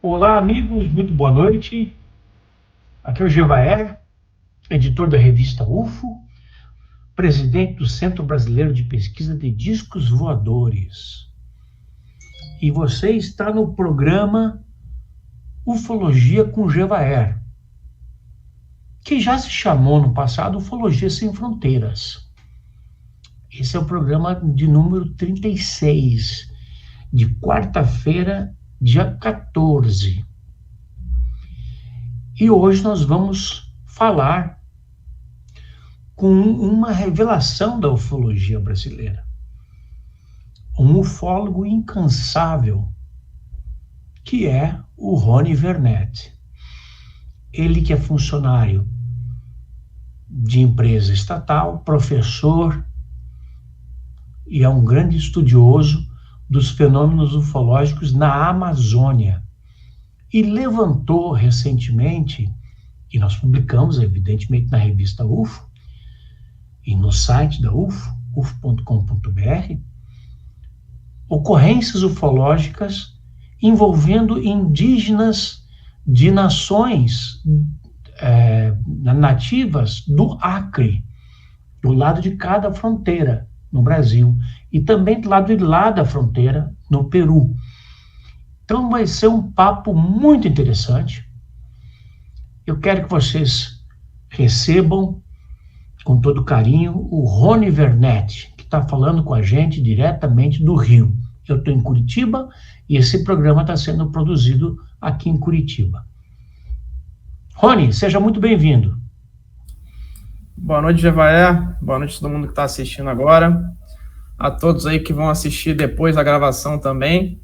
Olá, amigos, muito boa noite. Aqui é o Gevaer, editor da revista UFO, presidente do Centro Brasileiro de Pesquisa de Discos Voadores. E você está no programa Ufologia com Gevaer, que já se chamou no passado Ufologia Sem Fronteiras. Esse é o programa de número 36, de quarta-feira, dia 14. E hoje nós vamos falar com uma revelação da ufologia brasileira. Um ufólogo incansável, que é o Rony Vernet. Ele que é funcionário de empresa estatal, professor, e é um grande estudioso dos fenômenos ufológicos na Amazônia. E levantou recentemente, e nós publicamos, evidentemente, na revista UFO, e no site da UFO, ufo.com.br, ocorrências ufológicas envolvendo indígenas de nações nativas do Acre, do lado de cada fronteira no Brasil, e também do lado de lá da fronteira no Peru. Então vai ser um papo muito interessante. Eu quero que vocês recebam com todo carinho o Rony Vernet, que está falando com a gente diretamente do Rio. Eu estou em Curitiba e esse programa está sendo produzido aqui em Curitiba. Rony, seja muito bem-vindo. Boa noite, Jevaé. Boa noite a todo mundo que está assistindo agora. A todos aí que vão assistir depois da gravação também.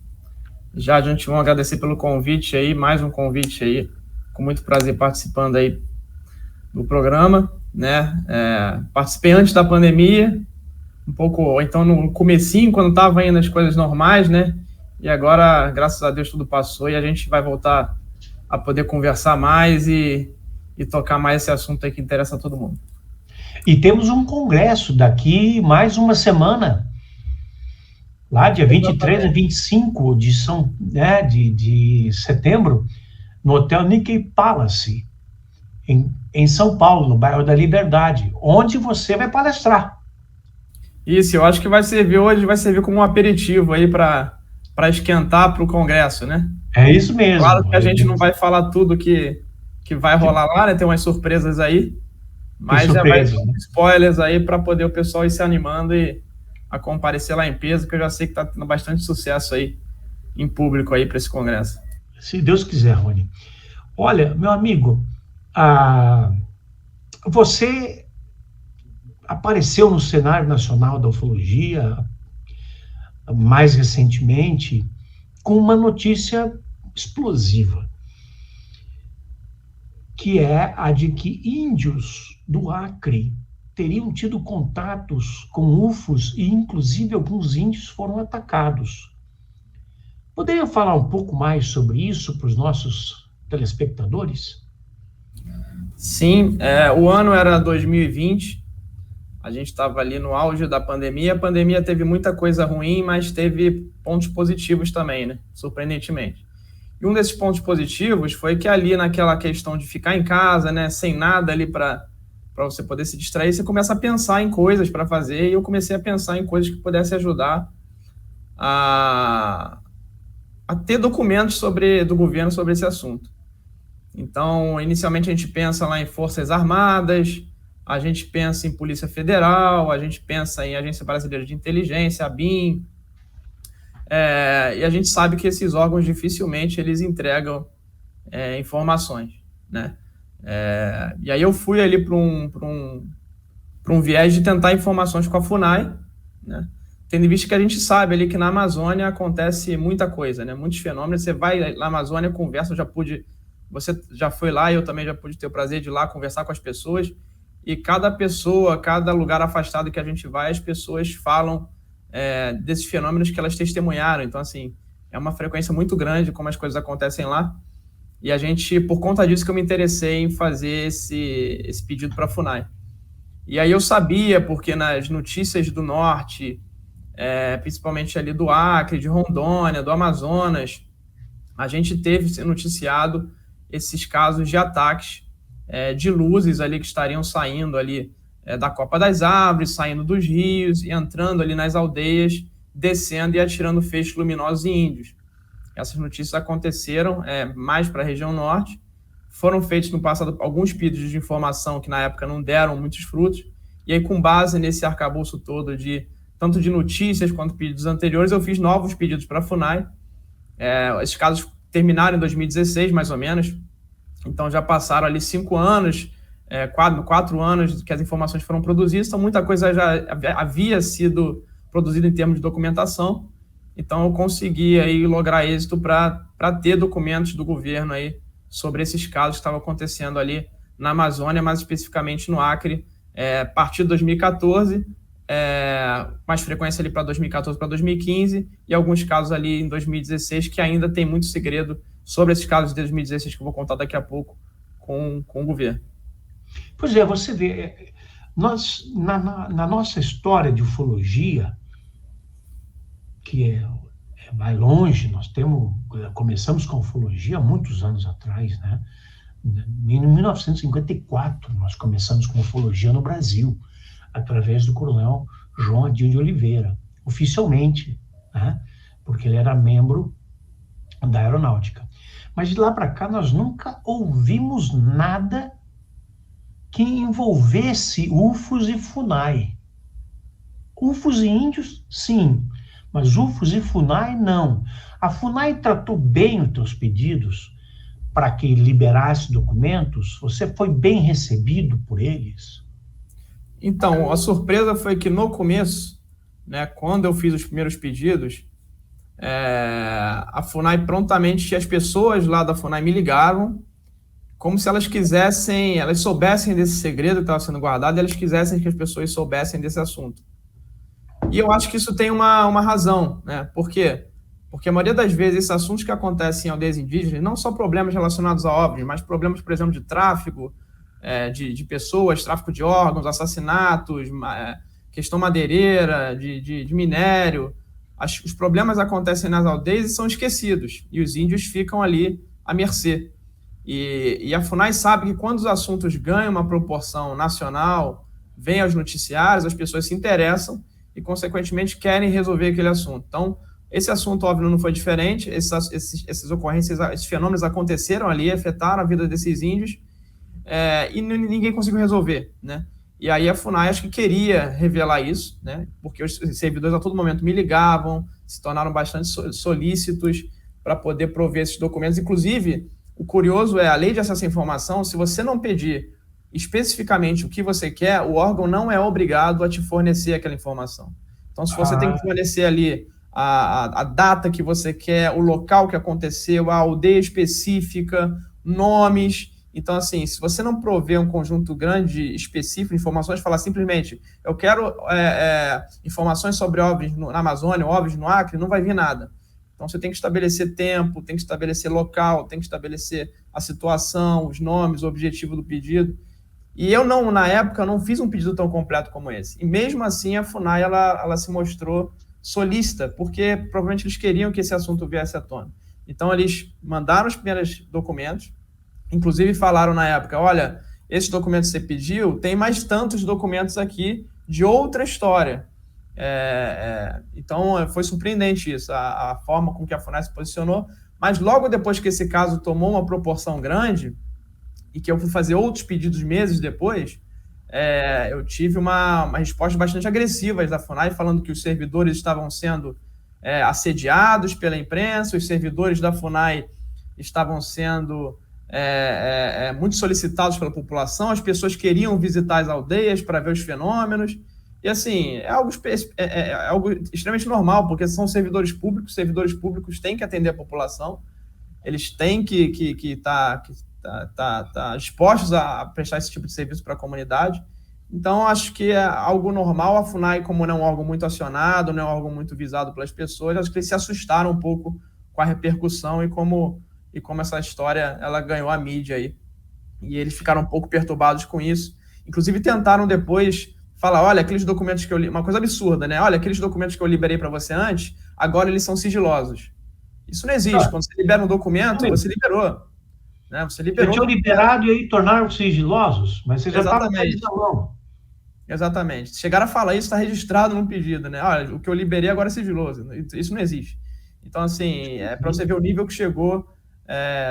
Já de antemão agradecer pelo convite aí, mais um convite aí. Com muito prazer participando aí do programa, né? Participei antes da pandemia, um pouco, ou então no comecinho, quando estava indo as coisas normais, né? E agora, graças a Deus, tudo passou e a gente vai voltar a poder conversar mais e tocar mais esse assunto aí que interessa a todo mundo. E temos um congresso daqui mais uma semana, lá dia 23 a 25 de setembro, no Hotel Nikkei Palace, em São Paulo, no bairro da Liberdade, onde você vai palestrar. Isso, eu acho que vai servir como um aperitivo aí para esquentar para o congresso, né? É isso mesmo. Claro que a gente não vai falar tudo que vai rolar lá, né? Tem umas surpresas aí, mas já vai ter spoilers aí para poder o pessoal ir se animando e a comparecer lá em peso, que eu já sei que está tendo bastante sucesso aí em público aí para esse congresso. Se Deus quiser, Rony. Olha, meu amigo, você apareceu no cenário nacional da ufologia mais recentemente com uma notícia explosiva, que é a de que índios do Acre teriam tido contatos com UFOs e, inclusive, alguns índios foram atacados. Poderia falar um pouco mais sobre isso para os nossos telespectadores? Sim, o ano era 2020, a gente estava ali no auge da pandemia. A pandemia teve muita coisa ruim, mas teve pontos positivos também, né? Surpreendentemente. E um desses pontos positivos foi que ali naquela questão de ficar em casa, né, sem nada ali para você poder se distrair, você começa a pensar em coisas para fazer, e eu comecei a pensar em coisas que pudessem ajudar a ter documentos do governo sobre esse assunto. Então, inicialmente a gente pensa lá em Forças Armadas, a gente pensa em Polícia Federal, a gente pensa em Agência Brasileira de Inteligência, a ABIN, e a gente sabe que esses órgãos dificilmente eles entregam informações, né? E aí eu fui ali para um viés de tentar informações com a FUNAI, né? Tendo em vista que a gente sabe ali que na Amazônia acontece muita coisa, né? Muitos fenômenos. Você vai na Amazônia, conversa, você já foi lá e eu também já pude ter o prazer de ir lá conversar com as pessoas, e cada pessoa, cada lugar afastado que a gente vai, as pessoas falam desses fenômenos que elas testemunharam. Então, assim, é uma frequência muito grande como as coisas acontecem lá, e a gente, por conta disso que eu me interessei em fazer esse pedido para a FUNAI. E aí eu sabia, porque nas notícias do Norte, principalmente ali do Acre, de Rondônia, do Amazonas, a gente teve noticiado esses casos de ataques de luzes ali que estariam saindo ali da Copa das Árvores, saindo dos rios e entrando ali nas aldeias, descendo e atirando feixes luminosos em índios. Essas notícias aconteceram mais para a região norte. Foram feitos no passado alguns pedidos de informação que na época não deram muitos frutos. E aí, com base nesse arcabouço todo tanto de notícias quanto pedidos anteriores, eu fiz novos pedidos para a FUNAI. Esses casos terminaram em 2016, mais ou menos. Então, já passaram ali 5 anos, 4 anos que as informações foram produzidas. Então, muita coisa já havia sido produzida em termos de documentação. Então, eu consegui aí lograr êxito para ter documentos do governo aí sobre esses casos que estavam acontecendo ali na Amazônia, mais especificamente no Acre, a partir de 2014, mais frequência ali para 2014 para 2015, e alguns casos ali em 2016, que ainda tem muito segredo sobre esses casos de 2016, que eu vou contar daqui a pouco com o governo. Pois é, você vê, nós, na nossa história de ufologia, que vai longe, começamos com a ufologia há muitos anos atrás, né? Em 1954, nós começamos com a ufologia no Brasil, através do coronel João Adil de Oliveira, oficialmente, né? Porque ele era membro da aeronáutica. Mas de lá para cá, nós nunca ouvimos nada que envolvesse UFOs e FUNAI. UFOs e índios, sim, mas UFOs e FUNAI, não. A FUNAI tratou bem os teus pedidos para que liberasse documentos? Você foi bem recebido por eles? Então, a surpresa foi que no começo, né, quando eu fiz os primeiros pedidos, a FUNAI prontamente, as pessoas lá da FUNAI me ligavam, como se elas soubessem desse segredo que estava sendo guardado, e elas quisessem que as pessoas soubessem desse assunto. E eu acho que isso tem uma razão, né? Por quê? Porque a maioria das vezes esses assuntos que acontecem em aldeias indígenas, não só problemas relacionados a OVNIs, mas problemas, por exemplo, de tráfico de pessoas, tráfico de órgãos, assassinatos, questão madeireira, de minério. Os problemas acontecem nas aldeias e são esquecidos, e os índios ficam ali à mercê. E a FUNAI sabe que quando os assuntos ganham uma proporção nacional, vêm aos noticiários, as pessoas se interessam e, consequentemente, querem resolver aquele assunto. Então, esse assunto, óbvio, não foi diferente, essas ocorrências, esses fenômenos aconteceram ali, afetaram a vida desses índios, e ninguém conseguiu resolver, né? E aí a FUNAI acho que queria revelar isso, né? Porque os servidores a todo momento me ligavam, se tornaram bastante solícitos para poder prover esses documentos. Inclusive, o curioso a lei de acesso à informação, se você não pedir especificamente o que você quer, o órgão não é obrigado a te fornecer aquela informação. Então, se você tem que fornecer ali a data que você quer, o local que aconteceu, a aldeia específica, nomes. Então, assim, se você não prover um conjunto grande, específico de informações, falar simplesmente, eu quero informações sobre OVNIs na Amazônia, OVNIs no Acre, não vai vir nada. Então, você tem que estabelecer tempo, tem que estabelecer local, tem que estabelecer a situação, os nomes, o objetivo do pedido. E eu, na época, não fiz um pedido tão completo como esse. E mesmo assim, a FUNAI ela se mostrou solícita, porque provavelmente eles queriam que esse assunto viesse à tona. Então, eles mandaram os primeiros documentos, inclusive falaram na época, olha, esses documentos que você pediu, tem mais tantos documentos aqui de outra história. Então, foi surpreendente isso, a forma com que a FUNAI se posicionou, mas logo depois que esse caso tomou uma proporção grande, e que eu fui fazer outros pedidos meses depois, eu tive uma resposta bastante agressiva da FUNAI, falando que os servidores estavam sendo assediados pela imprensa, os servidores da FUNAI estavam sendo muito solicitados pela população, as pessoas queriam visitar as aldeias para ver os fenômenos, e assim, é algo extremamente normal, porque são servidores públicos têm que atender a população, eles têm que estar dispostos a prestar esse tipo de serviço para a comunidade. Então, acho que é algo normal. A FUNAI, como não é um órgão muito acionado, não é um órgão muito visado pelas pessoas, acho que eles se assustaram um pouco com a repercussão e como essa história ela ganhou a mídia aí. E eles ficaram um pouco perturbados com isso. Inclusive, tentaram depois falar, olha, aqueles documentos que eu li... Uma coisa absurda, né? Olha, aqueles documentos que eu liberei para você antes, agora eles são sigilosos. Isso não existe. Quando você libera um documento, você liberou. Né? Você liberou. Você tinha liberado e aí tornaram sigilosos, mas você já estava com eles na mão. Exatamente. Chegaram a falar isso, está registrado num pedido, né? Olha, o que eu liberei agora é sigiloso. Isso não existe. Então, assim, é para você ver o nível que chegou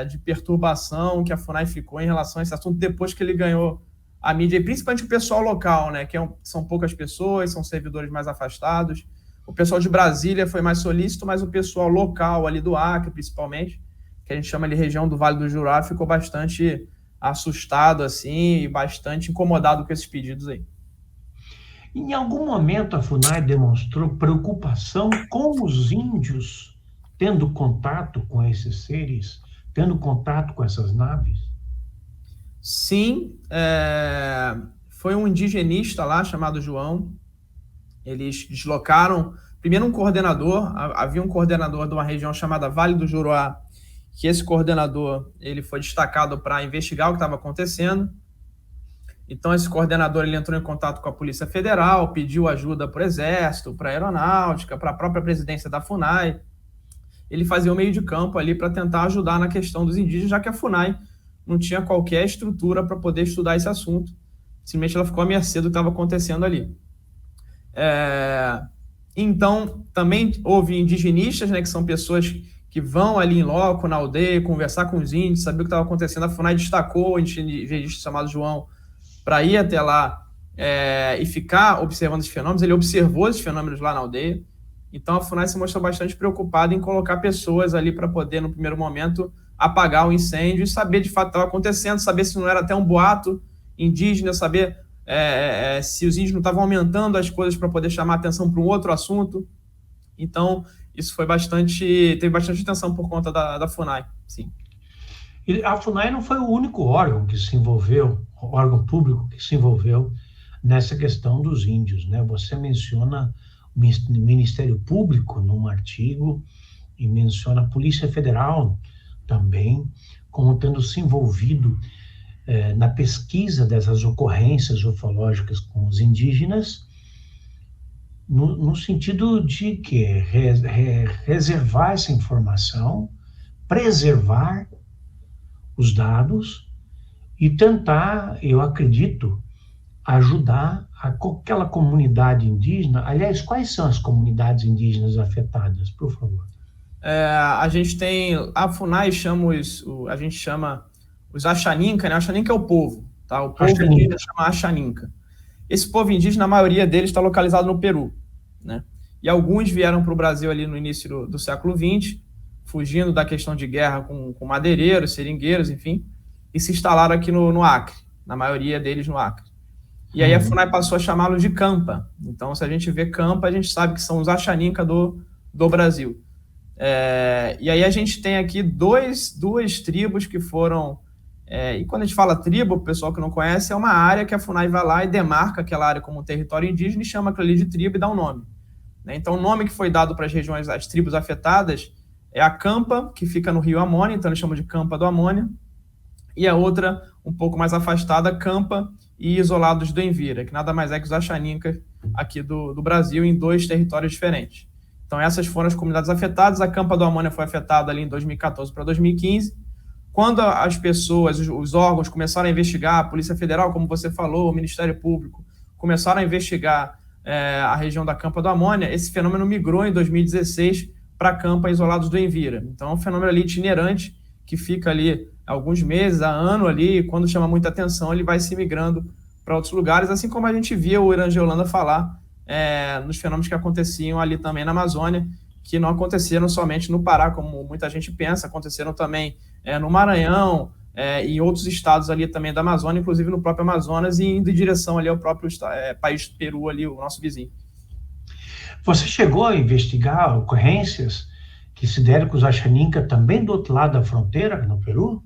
de perturbação que a FUNAI ficou em relação a esse assunto depois que ele ganhou a mídia, e principalmente o pessoal local, né? Que são poucas pessoas, são servidores mais afastados. O pessoal de Brasília foi mais solícito, mas o pessoal local ali do Acre, principalmente, que a gente chama de região do Vale do Jurá, ficou bastante assustado, assim, e bastante incomodado com esses pedidos aí. Em algum momento a FUNAI demonstrou preocupação com os índios tendo contato com esses seres, tendo contato com essas naves? Sim, foi um indigenista lá chamado João. Eles deslocaram, primeiro um coordenador, havia um coordenador de uma região chamada Vale do Juruá, que esse coordenador ele foi destacado para investigar o que estava acontecendo. Então, esse coordenador ele entrou em contato com a Polícia Federal, pediu ajuda para o Exército, para a Aeronáutica, para a própria presidência da FUNAI. Ele fazia o meio de campo ali para tentar ajudar na questão dos indígenas, já que a FUNAI não tinha qualquer estrutura para poder estudar esse assunto. Simplesmente ela ficou à mercê do que estava acontecendo ali. Então, também houve indigenistas, né, que são pessoas que vão ali em loco, na aldeia, conversar com os índios, saber o que estava acontecendo. A FUNAI destacou o indigenista chamado João para ir até lá e ficar observando os fenômenos. Ele observou esses fenômenos lá na aldeia. Então, a FUNAI se mostrou bastante preocupada em colocar pessoas ali para poder, no primeiro momento, apagar o incêndio e saber de fato o que estava acontecendo, saber se não era até um boato indígena, saber se os índios não estavam aumentando as coisas para poder chamar a atenção para um outro assunto. Então, isso teve bastante atenção por conta da FUNAI, sim. E a FUNAI não foi o único órgão que se envolveu, órgão público que se envolveu nessa questão dos índios, né? Você menciona o Ministério Público num artigo e menciona a Polícia Federal também como tendo se envolvido na pesquisa dessas ocorrências ufológicas com os indígenas, no sentido de que reservar essa informação, preservar os dados e tentar, eu acredito, ajudar aquela comunidade indígena. Aliás, quais são as comunidades indígenas afetadas, por favor? A gente tem, a FUNAI a gente chama os Axaninca, né? Axaninca é o povo, tá? O povo indígena chama Axaninca. Esse povo indígena, a maioria deles está localizado no Peru, né? E alguns vieram para o Brasil ali no início do século XX, fugindo da questão de guerra com madeireiros, seringueiros, enfim, e se instalaram aqui no Acre, na maioria deles no Acre. E aí a FUNAI passou a chamá-los de Campa. Então, se a gente vê Campa, a gente sabe que são os Axaninca do Brasil. E aí a gente tem aqui duas tribos que foram... e quando a gente fala tribo, o pessoal que não conhece, é uma área que a FUNAI vai lá e demarca aquela área como um território indígena e chama aquilo ali de tribo e dá um nome, né? Então, o nome que foi dado para as regiões, as tribos afetadas, é a Campa, que fica no Rio Amônia, então eles chamam de Campa do Amônia, e a outra, um pouco mais afastada, Campa e Isolados do Envira, que nada mais é que os Axaninca aqui do Brasil, em 2 territórios diferentes. Então, essas foram as comunidades afetadas. A Campa do Amônia foi afetada ali em 2014 para 2015. Quando as pessoas, os órgãos começaram a investigar, a Polícia Federal, como você falou, o Ministério Público, começaram a investigar a região da Campa do Amônia, esse fenômeno migrou em 2016 para a Campa Isolados do Envira. Então, é um fenômeno ali itinerante, que fica ali alguns meses, há ano ali, e quando chama muita atenção, ele vai se migrando para outros lugares, assim como a gente via o Irangê Holanda falar nos fenômenos que aconteciam ali também na Amazônia, que não aconteceram somente no Pará, como muita gente pensa, aconteceram também no Maranhão, e em outros estados ali também da Amazônia, inclusive no próprio Amazonas, e indo em direção ali ao próprio país Peru, ali, o nosso vizinho. Você chegou a investigar ocorrências que se deram com os Axaninca também do outro lado da fronteira, no Peru?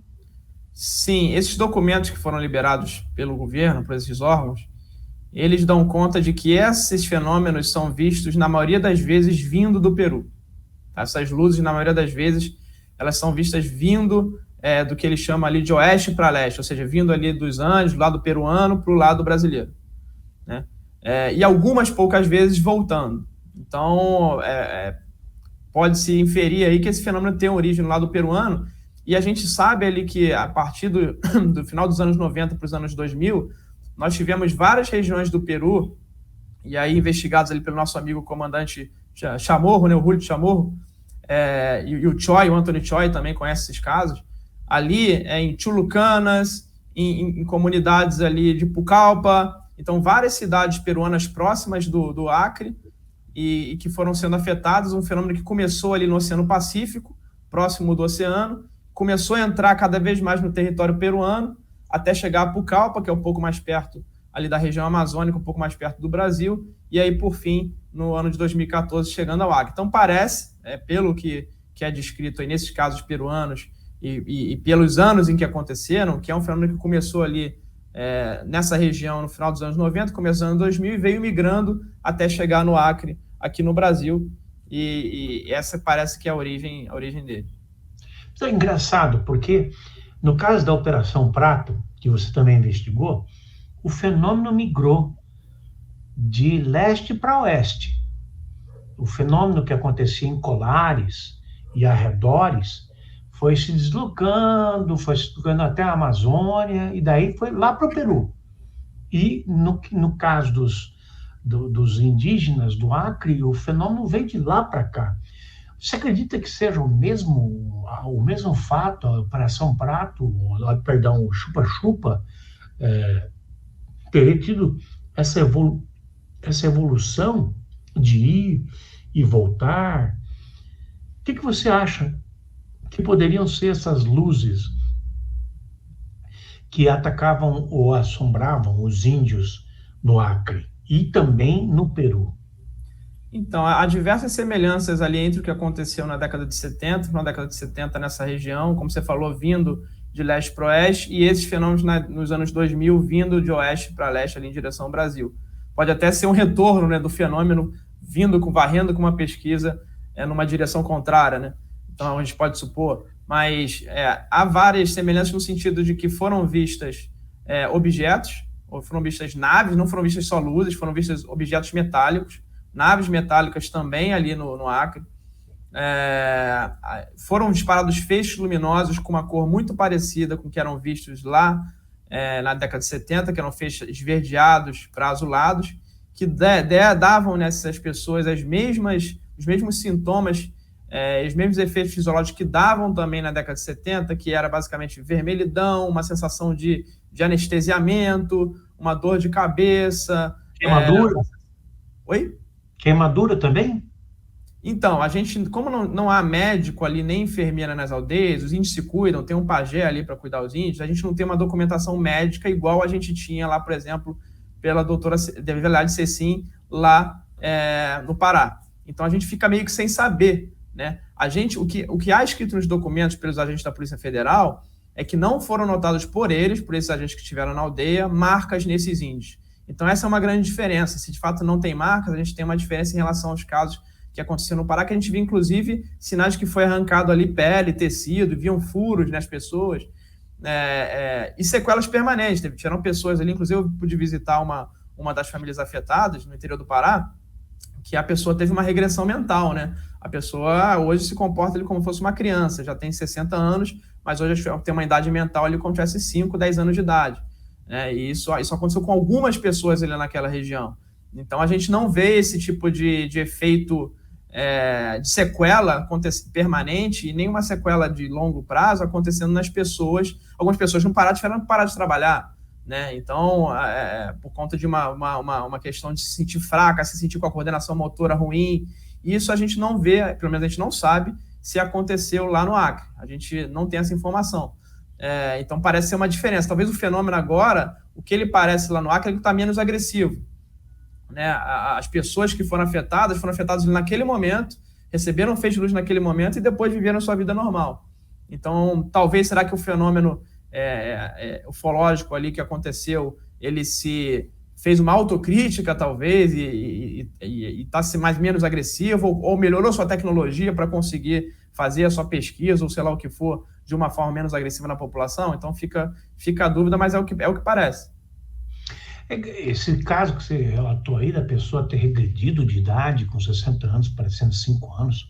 Sim, esses documentos que foram liberados pelo governo, por esses órgãos, eles dão conta de que esses fenômenos são vistos, na maioria das vezes, vindo do Peru. Essas luzes, na maioria das vezes, elas são vistas vindo do que ele chama ali de oeste para leste, ou seja, vindo ali dos Andes, do lado peruano para o lado brasileiro, né? E algumas poucas vezes voltando. Então, pode-se inferir aí que esse fenômeno tem origem no lado peruano, e a gente sabe ali que a partir do final dos anos 90 para os anos 2000, nós tivemos várias regiões do Peru, e aí investigados ali pelo nosso amigo comandante Chamorro, né, o Julio Chamorro, e o Choi, o Anthony Choi também conhece esses casos, ali em Chulucanas, em comunidades ali de Pucallpa, então várias cidades peruanas próximas do Acre, e que foram sendo afetadas, um fenômeno que começou ali no Oceano Pacífico, próximo do oceano, começou a entrar cada vez mais no território peruano, até chegar a Pucallpa, que é um pouco mais perto ali da região amazônica, um pouco mais perto do Brasil, e aí, por fim, no ano de 2014, chegando ao Acre. Então, parece, pelo que é descrito aí nesses casos peruanos e pelos anos em que aconteceram, que é um fenômeno que começou ali nessa região no final dos anos 90, começando em 2000 e veio migrando até chegar no Acre, aqui no Brasil, e essa parece que é a origem dele. Isso é engraçado, porque no caso da Operação Prato, que você também investigou, o fenômeno migrou de leste para oeste. O fenômeno que acontecia em Colares e arredores foi se deslocando até a Amazônia, e daí foi lá para o Peru. E no caso dos indígenas do Acre, o fenômeno veio de lá para cá. Você acredita que seja o mesmo fato, a Operação Prato, o Chupa-Chupa, teria tido essa evolução de ir e voltar? O que você acha que poderiam ser essas luzes que atacavam ou assombravam os índios no Acre e também no Peru? Então, há diversas semelhanças ali entre o que aconteceu na década de 70 nessa região, como você falou, vindo de leste para oeste, e esses fenômenos nos anos 2000 vindo de oeste para leste, ali em direção ao Brasil. Pode até ser um retorno, né, do fenômeno varrendo com uma pesquisa numa direção contrária, né? Então, a gente pode supor, mas há várias semelhanças no sentido de que foram vistas objetos, ou foram vistas naves, não foram vistas só luzes, foram vistas objetos metálicos, naves metálicas também ali no Acre. Foram disparados feixes luminosos com uma cor muito parecida com o que eram vistos lá na década de 70, que eram feixes esverdeados para azulados, que davam nessas pessoas os mesmos sintomas, os mesmos efeitos fisiológicos que davam também na década de 70, que era basicamente vermelhidão, uma sensação de anestesiamento, uma dor de cabeça. Queimadura? Oi? Queimadura também? Então, a gente, como não há médico ali, nem enfermeira nas aldeias, os índios se cuidam, tem um pajé ali para cuidar dos índios, a gente não tem uma documentação médica igual a gente tinha lá, por exemplo, pela doutora Develade Cecim, lá no Pará. Então, a gente fica meio que sem saber, né? O que há escrito nos documentos pelos agentes da Polícia Federal é que não foram notados por esses agentes que estiveram na aldeia, marcas nesses índios. Então, essa é uma grande diferença. Se de fato não tem marcas, a gente tem uma diferença em relação aos casos que aconteceram no Pará, que a gente viu, inclusive, sinais de que foi arrancado ali pele, tecido, viam furos nas pessoas, e sequelas permanentes. Tiveram pessoas ali, inclusive eu pude visitar uma das famílias afetadas no interior do Pará, que a pessoa teve uma regressão mental, né? A pessoa hoje se comporta ali como se fosse uma criança, já tem 60 anos, mas hoje tem uma idade mental ali como se tivesse 5, 10 anos de idade. E isso aconteceu com algumas pessoas ali naquela região. Então, a gente não vê esse tipo de efeito de sequela permanente e nenhuma sequela de longo prazo acontecendo nas pessoas. Algumas pessoas não tiveram que parar de trabalhar, né? Então, por conta de uma questão de se sentir fraca, se sentir com a coordenação motora ruim. Isso a gente não vê, pelo menos a gente não sabe se aconteceu lá no Acre. A gente não tem essa informação. Então, parece ser uma diferença. Talvez o fenômeno agora, o que ele parece lá no Acre, ele está menos agressivo, né? As pessoas que foram afetadas naquele momento, receberam feixe de luz naquele momento e depois viveram sua vida normal. Então, talvez, será que o fenômeno ufológico ali que aconteceu, ele se fez uma autocrítica, talvez, e está menos agressivo, ou melhorou sua tecnologia para conseguir fazer a sua pesquisa, ou sei lá o que for, de uma forma menos agressiva na população? Então fica a dúvida, mas é o que parece. Esse caso que você relatou aí, da pessoa ter regredido de idade com 60 anos, parecendo 5 anos,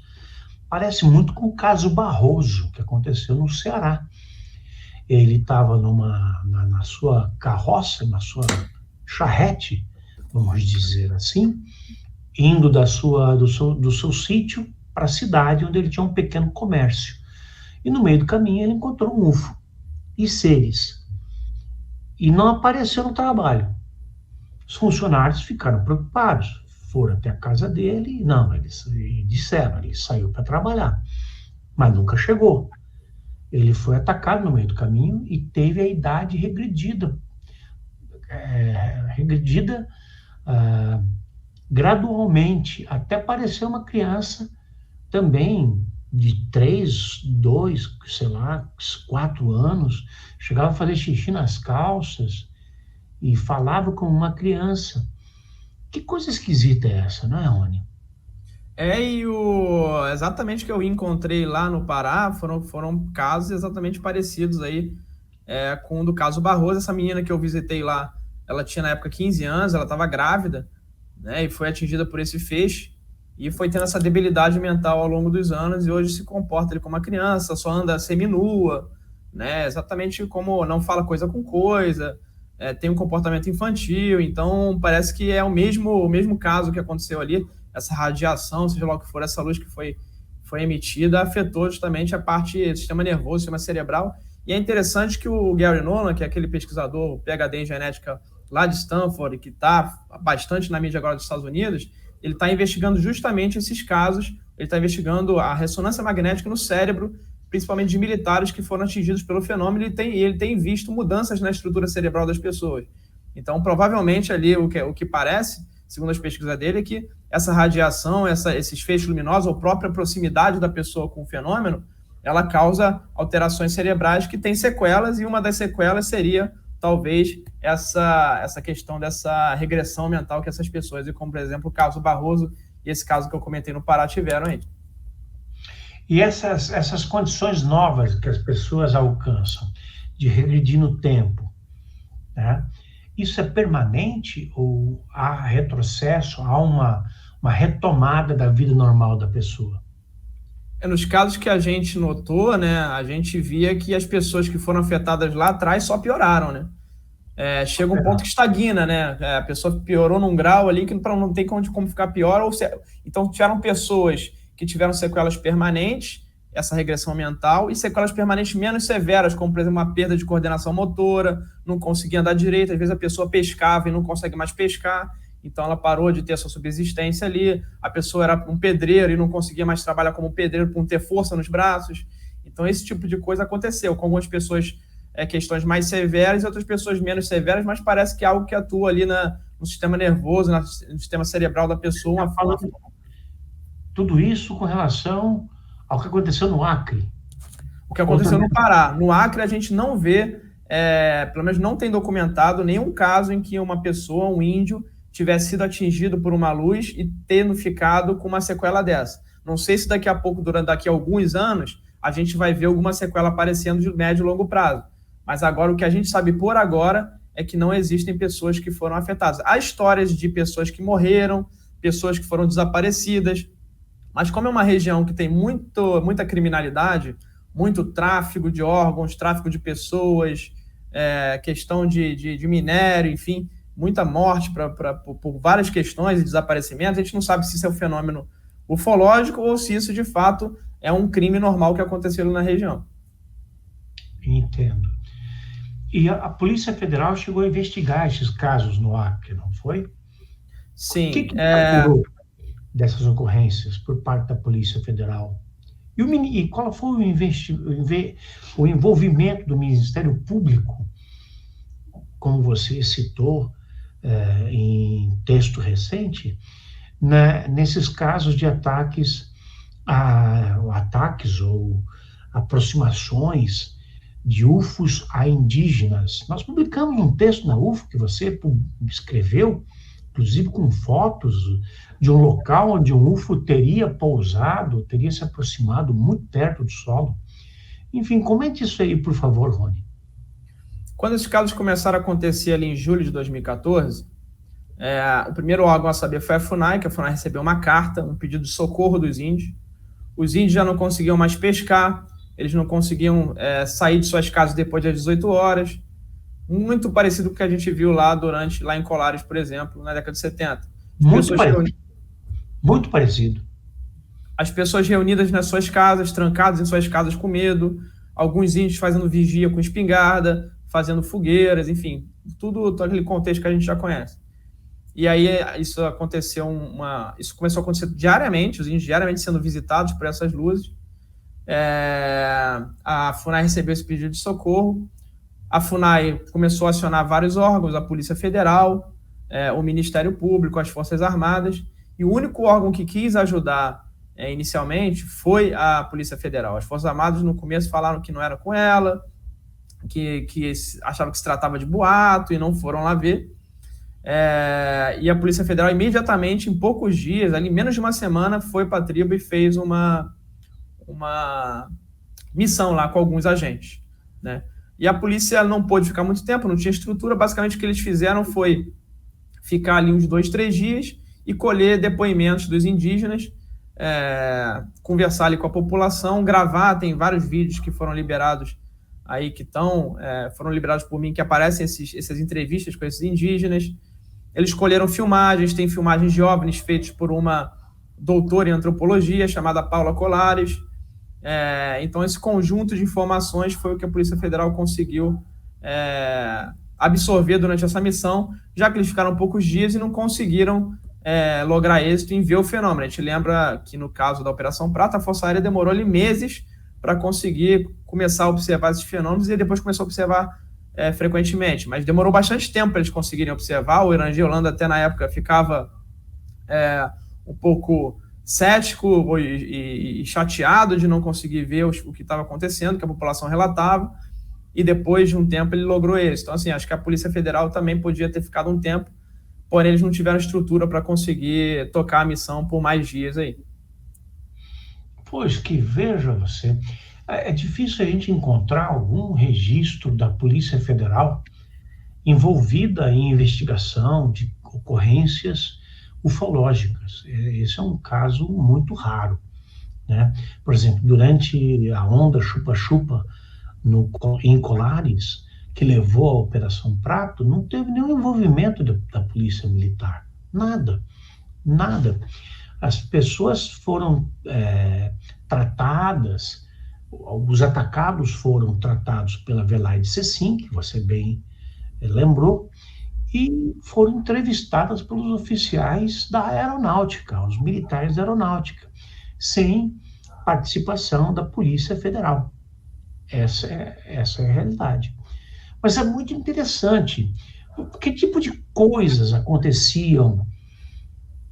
parece muito com o caso Barroso, que aconteceu no Ceará. Ele estava na sua carroça, na sua charrete, vamos dizer assim, indo do seu sítio para a cidade onde ele tinha um pequeno comércio. E no meio do caminho ele encontrou um UFO e seres. E não apareceu no trabalho. Os funcionários ficaram preocupados, foram até a casa dele, não, eles disseram, ele saiu para trabalhar, mas nunca chegou. Ele foi atacado no meio do caminho e teve a idade regredida, gradualmente, até parecer uma criança também de 3, 2, sei lá, 4 anos, chegava a fazer xixi nas calças e falava como uma criança. Que coisa esquisita é essa, não é, Rony? Exatamente o que eu encontrei lá no Pará foram casos exatamente parecidos aí com o do caso Barroso. Essa menina que eu visitei lá, ela tinha na época 15 anos, ela estava grávida, né, e foi atingida por esse feixe, e foi tendo essa debilidade mental ao longo dos anos, e hoje se comporta ele como uma criança, só anda seminua, né, exatamente como não fala coisa com coisa, tem um comportamento infantil. Então parece que é o mesmo caso que aconteceu ali. Essa radiação, seja lá o que for, essa luz que foi emitida, afetou justamente a parte do sistema nervoso, sistema cerebral. E é interessante que o Gary Nolan, que é aquele pesquisador PhD em genética lá de Stanford, que está bastante na mídia agora dos Estados Unidos, ele está investigando justamente esses casos, ele está investigando a ressonância magnética no cérebro, principalmente de militares que foram atingidos pelo fenômeno, e ele tem visto mudanças na estrutura cerebral das pessoas. Então, provavelmente ali, o que parece, segundo as pesquisas dele, é que essa radiação, esses feixes luminosos, ou própria proximidade da pessoa com o fenômeno, ela causa alterações cerebrais que têm sequelas, e uma das sequelas seria, talvez, essa questão dessa regressão mental que essas pessoas, e como, por exemplo, o caso Barroso e esse caso que eu comentei no Pará, tiveram aí. E essas condições novas que as pessoas alcançam, de regredir no tempo, né? Isso é permanente ou há retrocesso, há uma retomada da vida normal da pessoa? Nos casos que a gente notou, né, a gente via que as pessoas que foram afetadas lá atrás só pioraram, né? Chega um ponto que estagna, né? A pessoa piorou num grau ali que não tem como ficar pior. Então tiveram pessoas que tiveram sequelas permanentes, essa regressão mental, e sequelas permanentes menos severas, como, por exemplo, uma perda de coordenação motora, não conseguia andar direito, às vezes a pessoa pescava e não consegue mais pescar, então ela parou de ter a sua subsistência ali, a pessoa era um pedreiro e não conseguia mais trabalhar como pedreiro por não ter força nos braços. Então esse tipo de coisa aconteceu, com algumas pessoas questões mais severas e outras pessoas menos severas, mas parece que é algo que atua ali no sistema nervoso, no sistema cerebral da pessoa. Tudo isso com relação ao que aconteceu no Acre. O que aconteceu no Pará. No Acre, a gente não vê, pelo menos não tem documentado nenhum caso em que uma pessoa, um índio, tivesse sido atingido por uma luz e tendo ficado com uma sequela dessa. Não sei se daqui a pouco, daqui a alguns anos, a gente vai ver alguma sequela aparecendo de médio e longo prazo. Mas agora, o que a gente sabe por agora é que não existem pessoas que foram afetadas. Há histórias de pessoas que morreram, pessoas que foram desaparecidas, mas como é uma região que tem muita criminalidade, muito tráfico de órgãos, tráfico de pessoas, questão de minério, enfim, muita morte por várias questões de desaparecimento, a gente não sabe se isso é um fenômeno ufológico ou se isso, de fato, é um crime normal que aconteceu na região. Entendo. E a Polícia Federal chegou a investigar esses casos no Acre, não foi? Sim. O que apurou dessas ocorrências por parte da Polícia Federal? E qual foi o envolvimento do Ministério Público, como você citou em texto recente, nesses casos de ataques ou aproximações de UFOs a indígenas? Nós publicamos um texto na UFO que você escreveu, inclusive com fotos de um local onde um UFO teria pousado, teria se aproximado muito perto do solo. Enfim, comente isso aí, por favor, Rony. Quando esses casos começaram a acontecer ali em julho de 2014, o primeiro órgão a saber foi a FUNAI, que a FUNAI recebeu uma carta, um pedido de socorro dos índios. os índios já não conseguiam mais pescar, eles não conseguiam sair de suas casas depois das 18 horas, muito parecido com o que a gente viu lá em Colares, por exemplo, na década de 70. Muito parecido. As pessoas reunidas nas suas casas, trancadas em suas casas com medo, alguns índios fazendo vigia com espingarda, fazendo fogueiras, enfim, todo aquele contexto que a gente já conhece. E aí isso começou a acontecer diariamente, os índios diariamente sendo visitados por essas luzes. A FUNAI recebeu esse pedido de socorro. A FUNAI começou a acionar vários órgãos, a Polícia Federal, o Ministério Público, as Forças Armadas, e o único órgão que quis ajudar inicialmente foi a Polícia Federal. As Forças Armadas no começo falaram que não era com ela, que achavam que se tratava de boato e não foram lá ver. E a Polícia Federal imediatamente, em poucos dias, ali menos de uma semana, foi para a tribo e fez uma missão lá com alguns agentes, né? E a polícia não pôde ficar muito tempo, não tinha estrutura. Basicamente o que eles fizeram foi ficar ali uns 2, 3 dias e colher depoimentos dos indígenas, conversar ali com a população, gravar. Tem vários vídeos que foram liberados aí, foram liberados por mim, que aparecem essas entrevistas com esses indígenas. Eles escolheram filmagens, tem filmagens de OVNIs feitas por uma doutora em antropologia chamada Paula Colares. Então esse conjunto de informações foi o que a Polícia Federal conseguiu absorver durante essa missão, já que eles ficaram poucos dias e não conseguiram lograr êxito em ver o fenômeno. A gente lembra que no caso da Operação Prata, a Força Aérea demorou ali meses para conseguir começar a observar esses fenômenos e depois começou a observar frequentemente, mas demorou bastante tempo para eles conseguirem observar. O Irangi Holanda até na época ficava um pouco cético e chateado de não conseguir ver o que estava acontecendo, que a população relatava, e depois de um tempo ele logrou êxito. Então, assim, acho que a Polícia Federal também podia ter ficado um tempo, porém eles não tiveram estrutura para conseguir tocar a missão por mais dias aí. Pois que veja você, é difícil a gente encontrar algum registro da Polícia Federal envolvida em investigação de ocorrências ufológicas. Esse é um caso muito raro, né? Por exemplo, durante a onda Chupa-Chupa em Colares, que levou à Operação Prato, não teve nenhum envolvimento da Polícia Militar. Nada. As pessoas foram tratadas, os atacados foram tratados pela Velaide Cecim, que você bem lembrou, e foram entrevistadas pelos oficiais da aeronáutica, os militares da aeronáutica, sem participação da Polícia Federal. Essa é a realidade. Mas é muito interessante. Que tipo de coisas aconteciam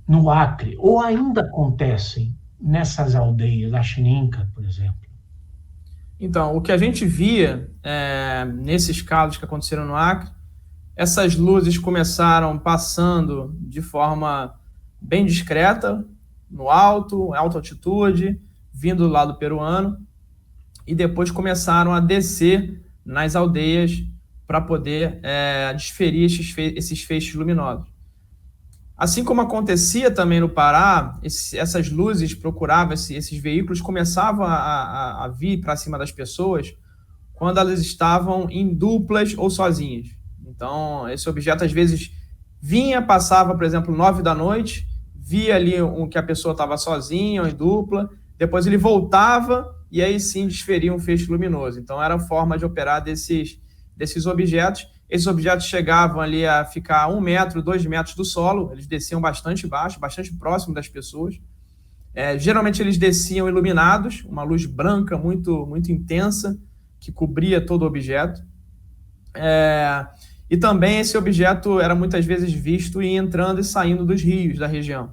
no Acre, ou ainda acontecem nessas aldeias, a Xininca, por exemplo? Então, o que a gente via nesses casos que aconteceram no Acre, essas luzes começaram passando de forma bem discreta, no alta altitude, vindo do lado peruano, e depois começaram a descer nas aldeias para poder desferir esses feixes luminosos. Assim como acontecia também no Pará, essas luzes procuravam, esses veículos começavam a vir para cima das pessoas quando elas estavam em duplas ou sozinhas. Então, esse objeto às vezes vinha, passava, por exemplo, 9 da noite, via ali que a pessoa estava sozinha ou em dupla, depois ele voltava e aí sim desferia um feixe luminoso. Então, era a forma de operar desses objetos. Esses objetos chegavam ali a ficar 1 metro, 2 metros do solo, eles desciam bastante baixo, bastante próximo das pessoas. Geralmente eles desciam iluminados, uma luz branca muito, muito intensa, que cobria todo o objeto. E também esse objeto era muitas vezes visto e entrando e saindo dos rios da região.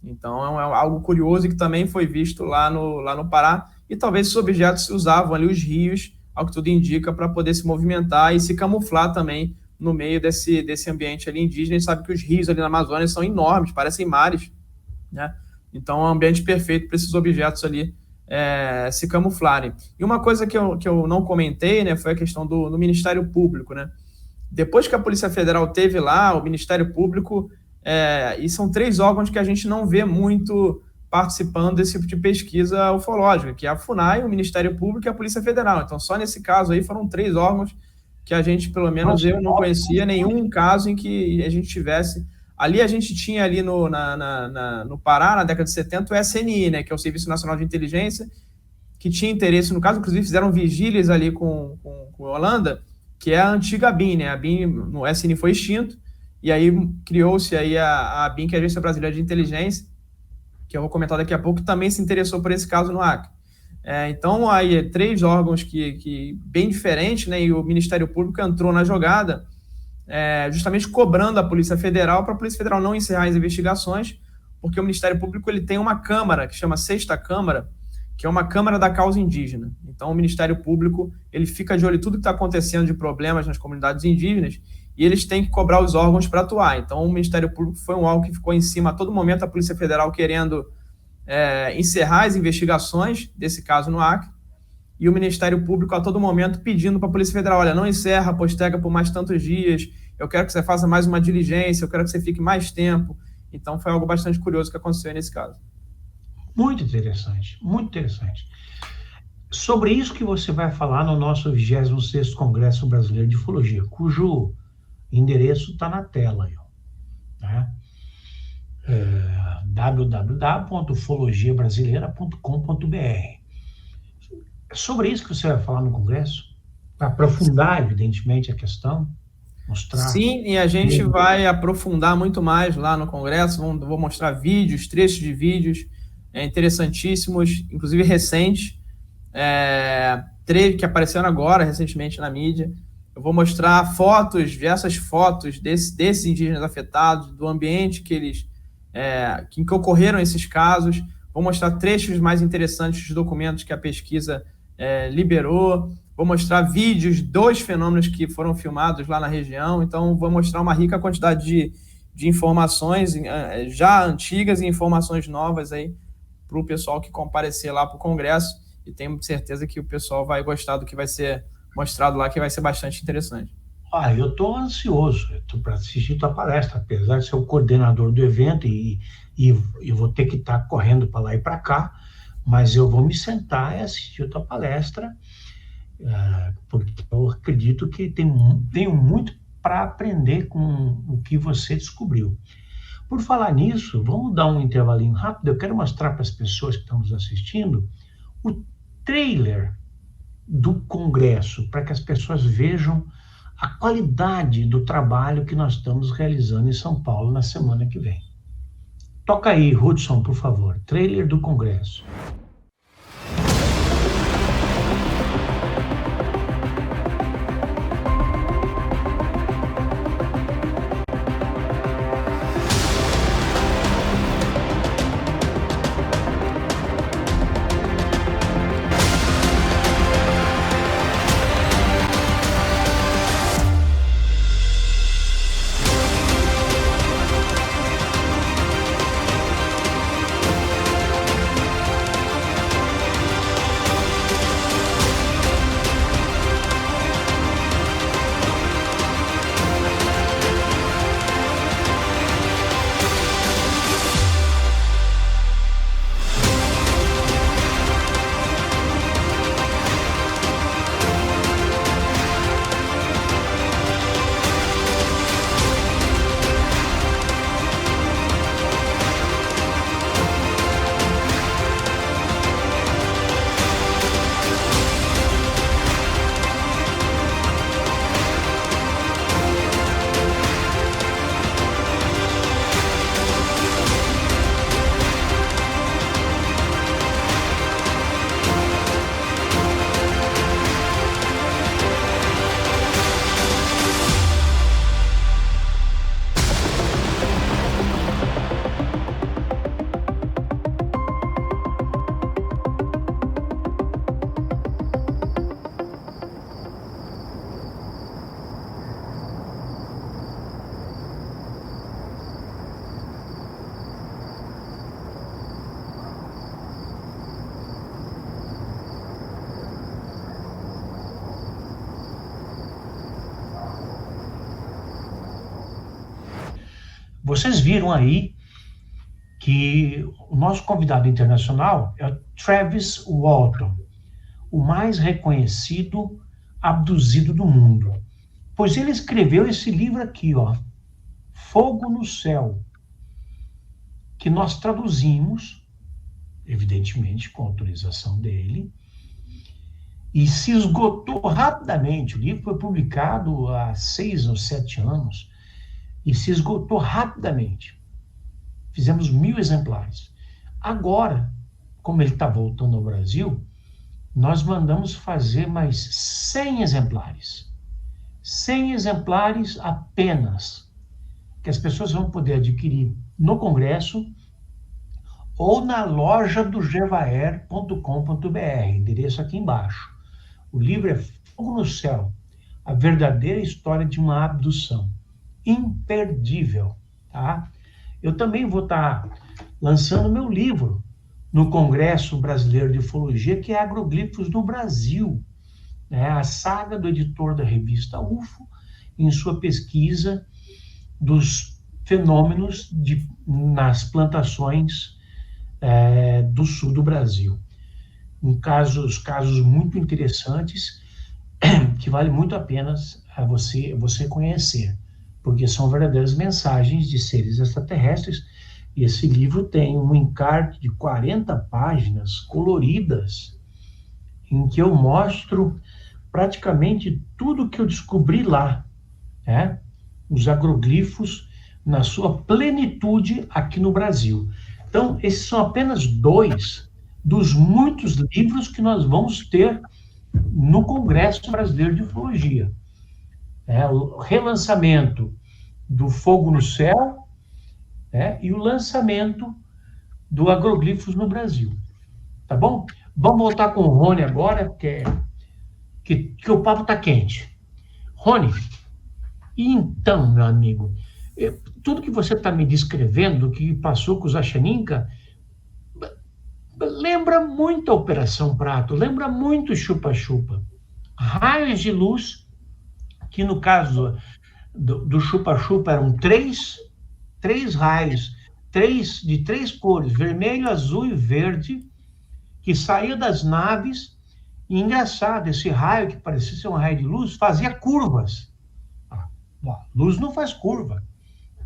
Então é algo curioso que também foi visto lá no Pará, e talvez esses objetos usavam ali os rios, ao que tudo indica, para poder se movimentar e se camuflar também no meio desse ambiente ali indígena. A gente sabe que os rios ali na Amazônia são enormes, parecem mares, né? Então é um ambiente perfeito para esses objetos ali se camuflarem. E uma coisa que eu não comentei, né, foi a questão do Ministério Público, né? Depois que a Polícia Federal teve lá, o Ministério Público, e são 3 órgãos que a gente não vê muito participando desse tipo de pesquisa ufológica, que é a FUNAI, o Ministério Público e a Polícia Federal. Então, só nesse caso aí foram 3 órgãos que a gente, pelo menos eu, não conhecia nenhum caso em que a gente tivesse... Ali a gente tinha ali no Pará, na década de 70, o SNI, né, que é o Serviço Nacional de Inteligência, que tinha interesse no caso, inclusive fizeram vigílias ali com a Holanda, que é a antiga ABIN, né? A ABIN, no SNI foi extinto, e aí criou-se aí a ABIN, que é a Agência Brasileira de Inteligência, que eu vou comentar daqui a pouco, que também se interessou por esse caso no Acre. Então, aí 3 órgãos que bem diferentes, né? E o Ministério Público entrou na jogada, justamente cobrando a Polícia Federal para a Polícia Federal não encerrar as investigações, porque o Ministério Público ele tem uma câmara, que chama 6ª Câmara, que é uma Câmara da Causa Indígena. Então, o Ministério Público ele fica de olho em tudo que está acontecendo de problemas nas comunidades indígenas e eles têm que cobrar os órgãos para atuar. Então, o Ministério Público foi um órgão que ficou em cima a todo momento, a Polícia Federal querendo encerrar as investigações desse caso no Acre, e o Ministério Público a todo momento pedindo para a Polícia Federal, olha, não encerra, postega por mais tantos dias, eu quero que você faça mais uma diligência, eu quero que você fique mais tempo. Então, foi algo bastante curioso que aconteceu nesse caso. Muito interessante, muito interessante. Sobre isso que você vai falar no nosso 26º Congresso Brasileiro de Ufologia, cujo endereço está na tela, né? www.ufologiabrasileira.com.br. Sobre isso que você vai falar no Congresso, para aprofundar, evidentemente, a questão, mostrar... Sim, e a gente vai aprofundar muito mais lá no Congresso, vou mostrar vídeos, trechos de vídeos interessantíssimos, inclusive recentes, que apareceram agora, recentemente, na mídia. Eu vou mostrar fotos, diversas fotos desses indígenas afetados, do ambiente em que ocorreram esses casos. Vou mostrar trechos mais interessantes dos documentos que a pesquisa liberou. Vou mostrar vídeos dos fenômenos que foram filmados lá na região. Então, vou mostrar uma rica quantidade de informações já antigas e informações novas aí para o pessoal que comparecer lá para o Congresso. E tenho certeza que o pessoal vai gostar do que vai ser mostrado lá, que vai ser bastante interessante. Eu estou ansioso para assistir tua palestra, apesar de ser o coordenador do evento e vou ter que estar correndo para lá e para cá, mas eu vou me sentar e assistir a tua palestra, porque eu acredito que tenho muito para aprender com o que você descobriu. Por falar nisso, vamos dar um intervalinho rápido. Eu quero mostrar para as pessoas que estão nos assistindo o trailer do Congresso, para que as pessoas vejam a qualidade do trabalho que nós estamos realizando em São Paulo na semana que vem. Toca aí, Hudson, por favor. Trailer do Congresso. Vocês viram aí que o nosso convidado internacional é o Travis Walton, o mais reconhecido abduzido do mundo. Pois ele escreveu esse livro aqui, ó, Fogo no Céu, que nós traduzimos, evidentemente com autorização dele, e se esgotou rapidamente. O livro foi publicado há 6 ou 7 anos e se esgotou rapidamente. Fizemos 1000 exemplares. Agora, como ele está voltando ao Brasil, nós mandamos fazer mais 100 exemplares. 100 exemplares apenas, que as pessoas vão poder adquirir no Congresso ou na loja do gevaer.com.br, endereço aqui embaixo. O livro é Fogo no Céu, a verdadeira história de uma abdução. Imperdível, tá? Eu também vou estar lançando meu livro no Congresso Brasileiro de Ufologia, que é Agroglifos no Brasil, né? A saga do editor da revista UFO, em sua pesquisa dos fenômenos nas plantações do sul do Brasil. Casos muito interessantes, que vale muito a pena você conhecer, porque são verdadeiras mensagens de seres extraterrestres. E esse livro tem um encarte de 40 páginas coloridas, em que eu mostro praticamente tudo que eu descobri lá, né? Os agroglifos na sua plenitude aqui no Brasil. Então, esses são apenas 2 dos muitos livros que nós vamos ter no Congresso Brasileiro de Ufologia. O relançamento do Fogo no Céu, e o lançamento do Agroglifos no Brasil. Tá bom? Vamos voltar com o Rony agora, que o papo está quente. Rony, e então, meu amigo, tudo que você está me descrevendo, que passou com os Achaninka, lembra muito a Operação Prato, lembra muito Chupa-Chupa. Raios de luz, que no caso do Chupa-Chupa eram 3 raios, de 3 cores, vermelho, azul e verde, que saía das naves. E engraçado, esse raio, que parecia ser um raio de luz, fazia curvas. Luz não faz curva.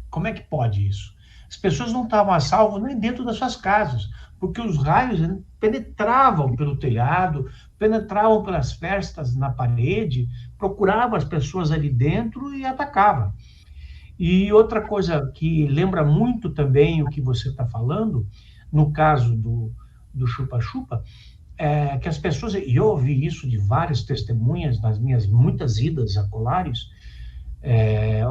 Como é que pode isso? As pessoas não estavam a salvo nem dentro das suas casas, porque os raios penetravam pelo telhado, penetravam pelas frestas na parede, procuravam as pessoas ali dentro e atacavam. E outra coisa que lembra muito também o que você está falando, no caso do Chupa-Chupa, é que as pessoas, e eu ouvi isso de várias testemunhas nas minhas muitas idas a Colares, é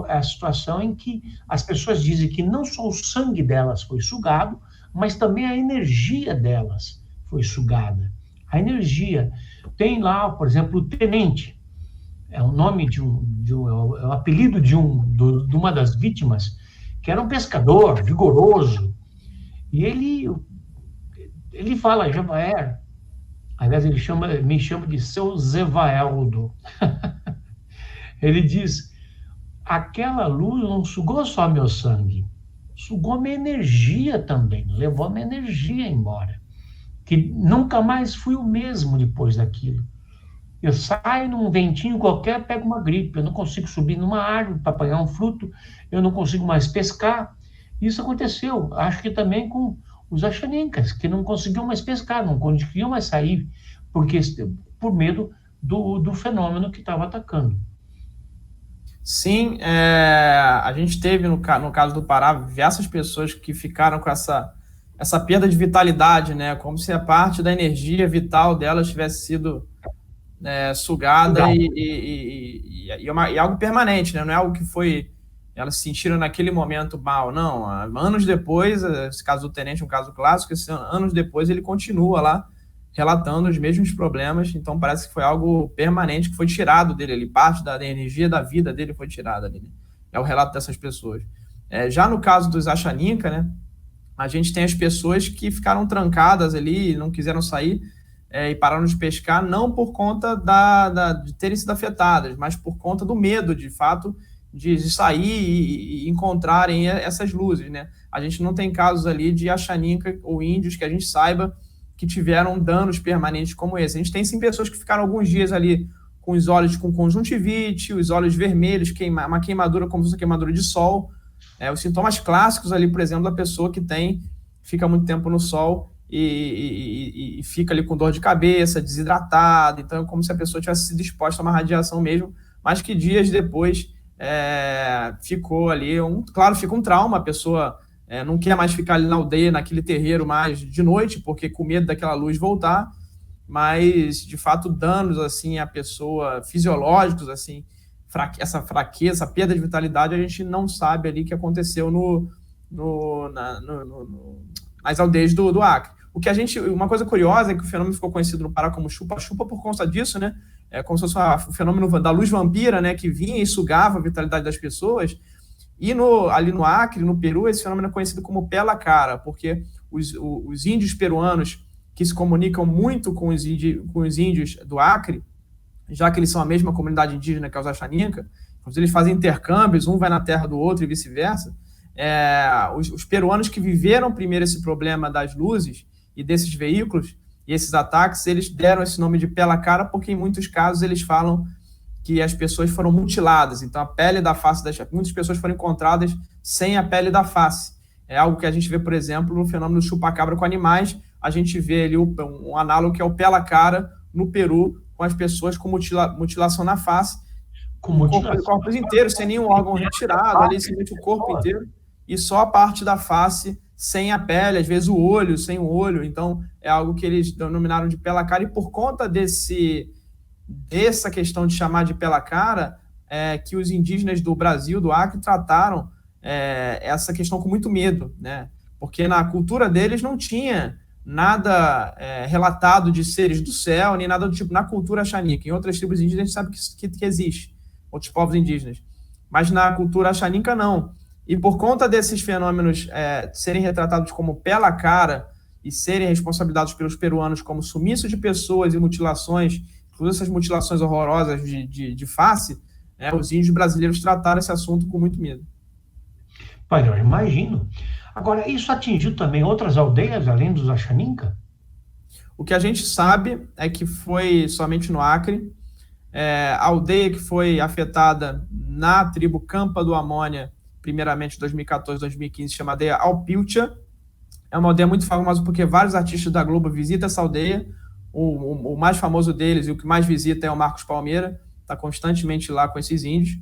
a situação em que as pessoas dizem que não só o sangue delas foi sugado, mas também a energia delas foi sugada. A energia. Tem lá, por exemplo, o Tenente, é o nome é o apelido de uma das vítimas, que era um pescador vigoroso, e ele fala, Gevaer, aliás, ele me chama de seu Zevaeldo. Ele diz, aquela luz não sugou só meu sangue, sugou minha energia também, levou minha energia embora, que nunca mais fui o mesmo depois daquilo. Eu saio num ventinho qualquer, pego uma gripe, eu não consigo subir numa árvore para apanhar um fruto, eu não consigo mais pescar. Isso aconteceu, acho que também com os Achaninkas, que não conseguiam mais pescar, não conseguiam mais sair, por medo do fenômeno que estava atacando. Sim, a gente teve, no caso do Pará, diversas pessoas que ficaram com essa perda de vitalidade, né? Como se a parte da energia vital delas tivesse sido sugada e algo permanente, né? Não é algo que elas se sentiram naquele momento mal, não. Anos depois, esse caso do Tenente é um caso clássico, anos depois ele continua lá relatando os mesmos problemas, então parece que foi algo permanente que foi tirado dele ali, parte da energia da vida dele foi tirada ali, né? É o relato dessas pessoas. Já no caso dos Achaninka, né, a gente tem as pessoas que ficaram trancadas ali, não quiseram sair e pararam de pescar, não por conta de terem sido afetadas, mas por conta do medo, de fato, de sair e encontrarem essas luzes, né? A gente não tem casos ali de Achaninca ou índios que a gente saiba que tiveram danos permanentes como esse. A gente tem sim pessoas que ficaram alguns dias ali com os olhos com conjuntivite, os olhos vermelhos, uma queimadura como se fosse uma queimadura de sol. Os sintomas clássicos ali, por exemplo, da pessoa que fica muito tempo no sol e fica ali com dor de cabeça, desidratada. Então, é como se a pessoa tivesse sido exposta a uma radiação mesmo, mas que dias depois ficou ali, claro, fica um trauma, a pessoa não quer mais ficar ali na aldeia, naquele terreiro mais de noite, porque com medo daquela luz voltar, mas, de fato, danos, assim, à pessoa, fisiológicos, assim, essa fraqueza, essa perda de vitalidade, a gente não sabe ali o que aconteceu nas aldeias do Acre. Uma coisa curiosa é que o fenômeno ficou conhecido no Pará como chupa-chupa por conta disso, né? É como se fosse o fenômeno da luz vampira, né? Que vinha e sugava a vitalidade das pessoas. E ali no Acre, no Peru, esse fenômeno é conhecido como pela cara, porque os índios peruanos que se comunicam muito com os índios do Acre, já que eles são a mesma comunidade indígena que os Achaninca, eles fazem intercâmbios, um vai na terra do outro e vice-versa. Os peruanos que viveram primeiro esse problema das luzes e desses veículos e esses ataques, eles deram esse nome de pela cara porque em muitos casos eles falam que as pessoas foram mutiladas, então a pele da face muitas pessoas foram encontradas sem a pele da face. É algo que a gente vê, por exemplo, no fenômeno do chupa-cabra com animais, a gente vê ali um análogo que é o pela cara no Peru, com as pessoas com mutilação na face, com o corpo inteiro, sem nenhum órgão retirado, ali simplesmente o corpo inteiro, e só a parte da face sem a pele, às vezes o olho, sem o olho. Então, é algo que eles denominaram de pela cara, e por conta dessa questão de chamar de pela cara, que os indígenas do Brasil, do Acre, trataram essa questão com muito medo, né? Porque na cultura deles não tinha nada relatado de seres do céu, nem nada do tipo, na cultura Achaninca. Em outras tribos indígenas a gente sabe que existe, outros povos indígenas. Mas na cultura Achaninca não. E por conta desses fenômenos serem retratados como pela cara e serem responsabilizados pelos peruanos como sumiço de pessoas e mutilações, inclusive essas mutilações horrorosas de face, os índios brasileiros trataram esse assunto com muito medo. Pai, eu imagino. Agora, isso atingiu também outras aldeias, além dos Achaninca? O que a gente sabe é que foi somente no Acre. A aldeia que foi afetada na tribo Campa do Amônia, primeiramente em 2014, 2015, chamada Alpiltia. É uma aldeia muito famosa porque vários artistas da Globo visitam essa aldeia. O mais famoso deles e o que mais visita é o Marcos Palmeira, está constantemente lá com esses índios.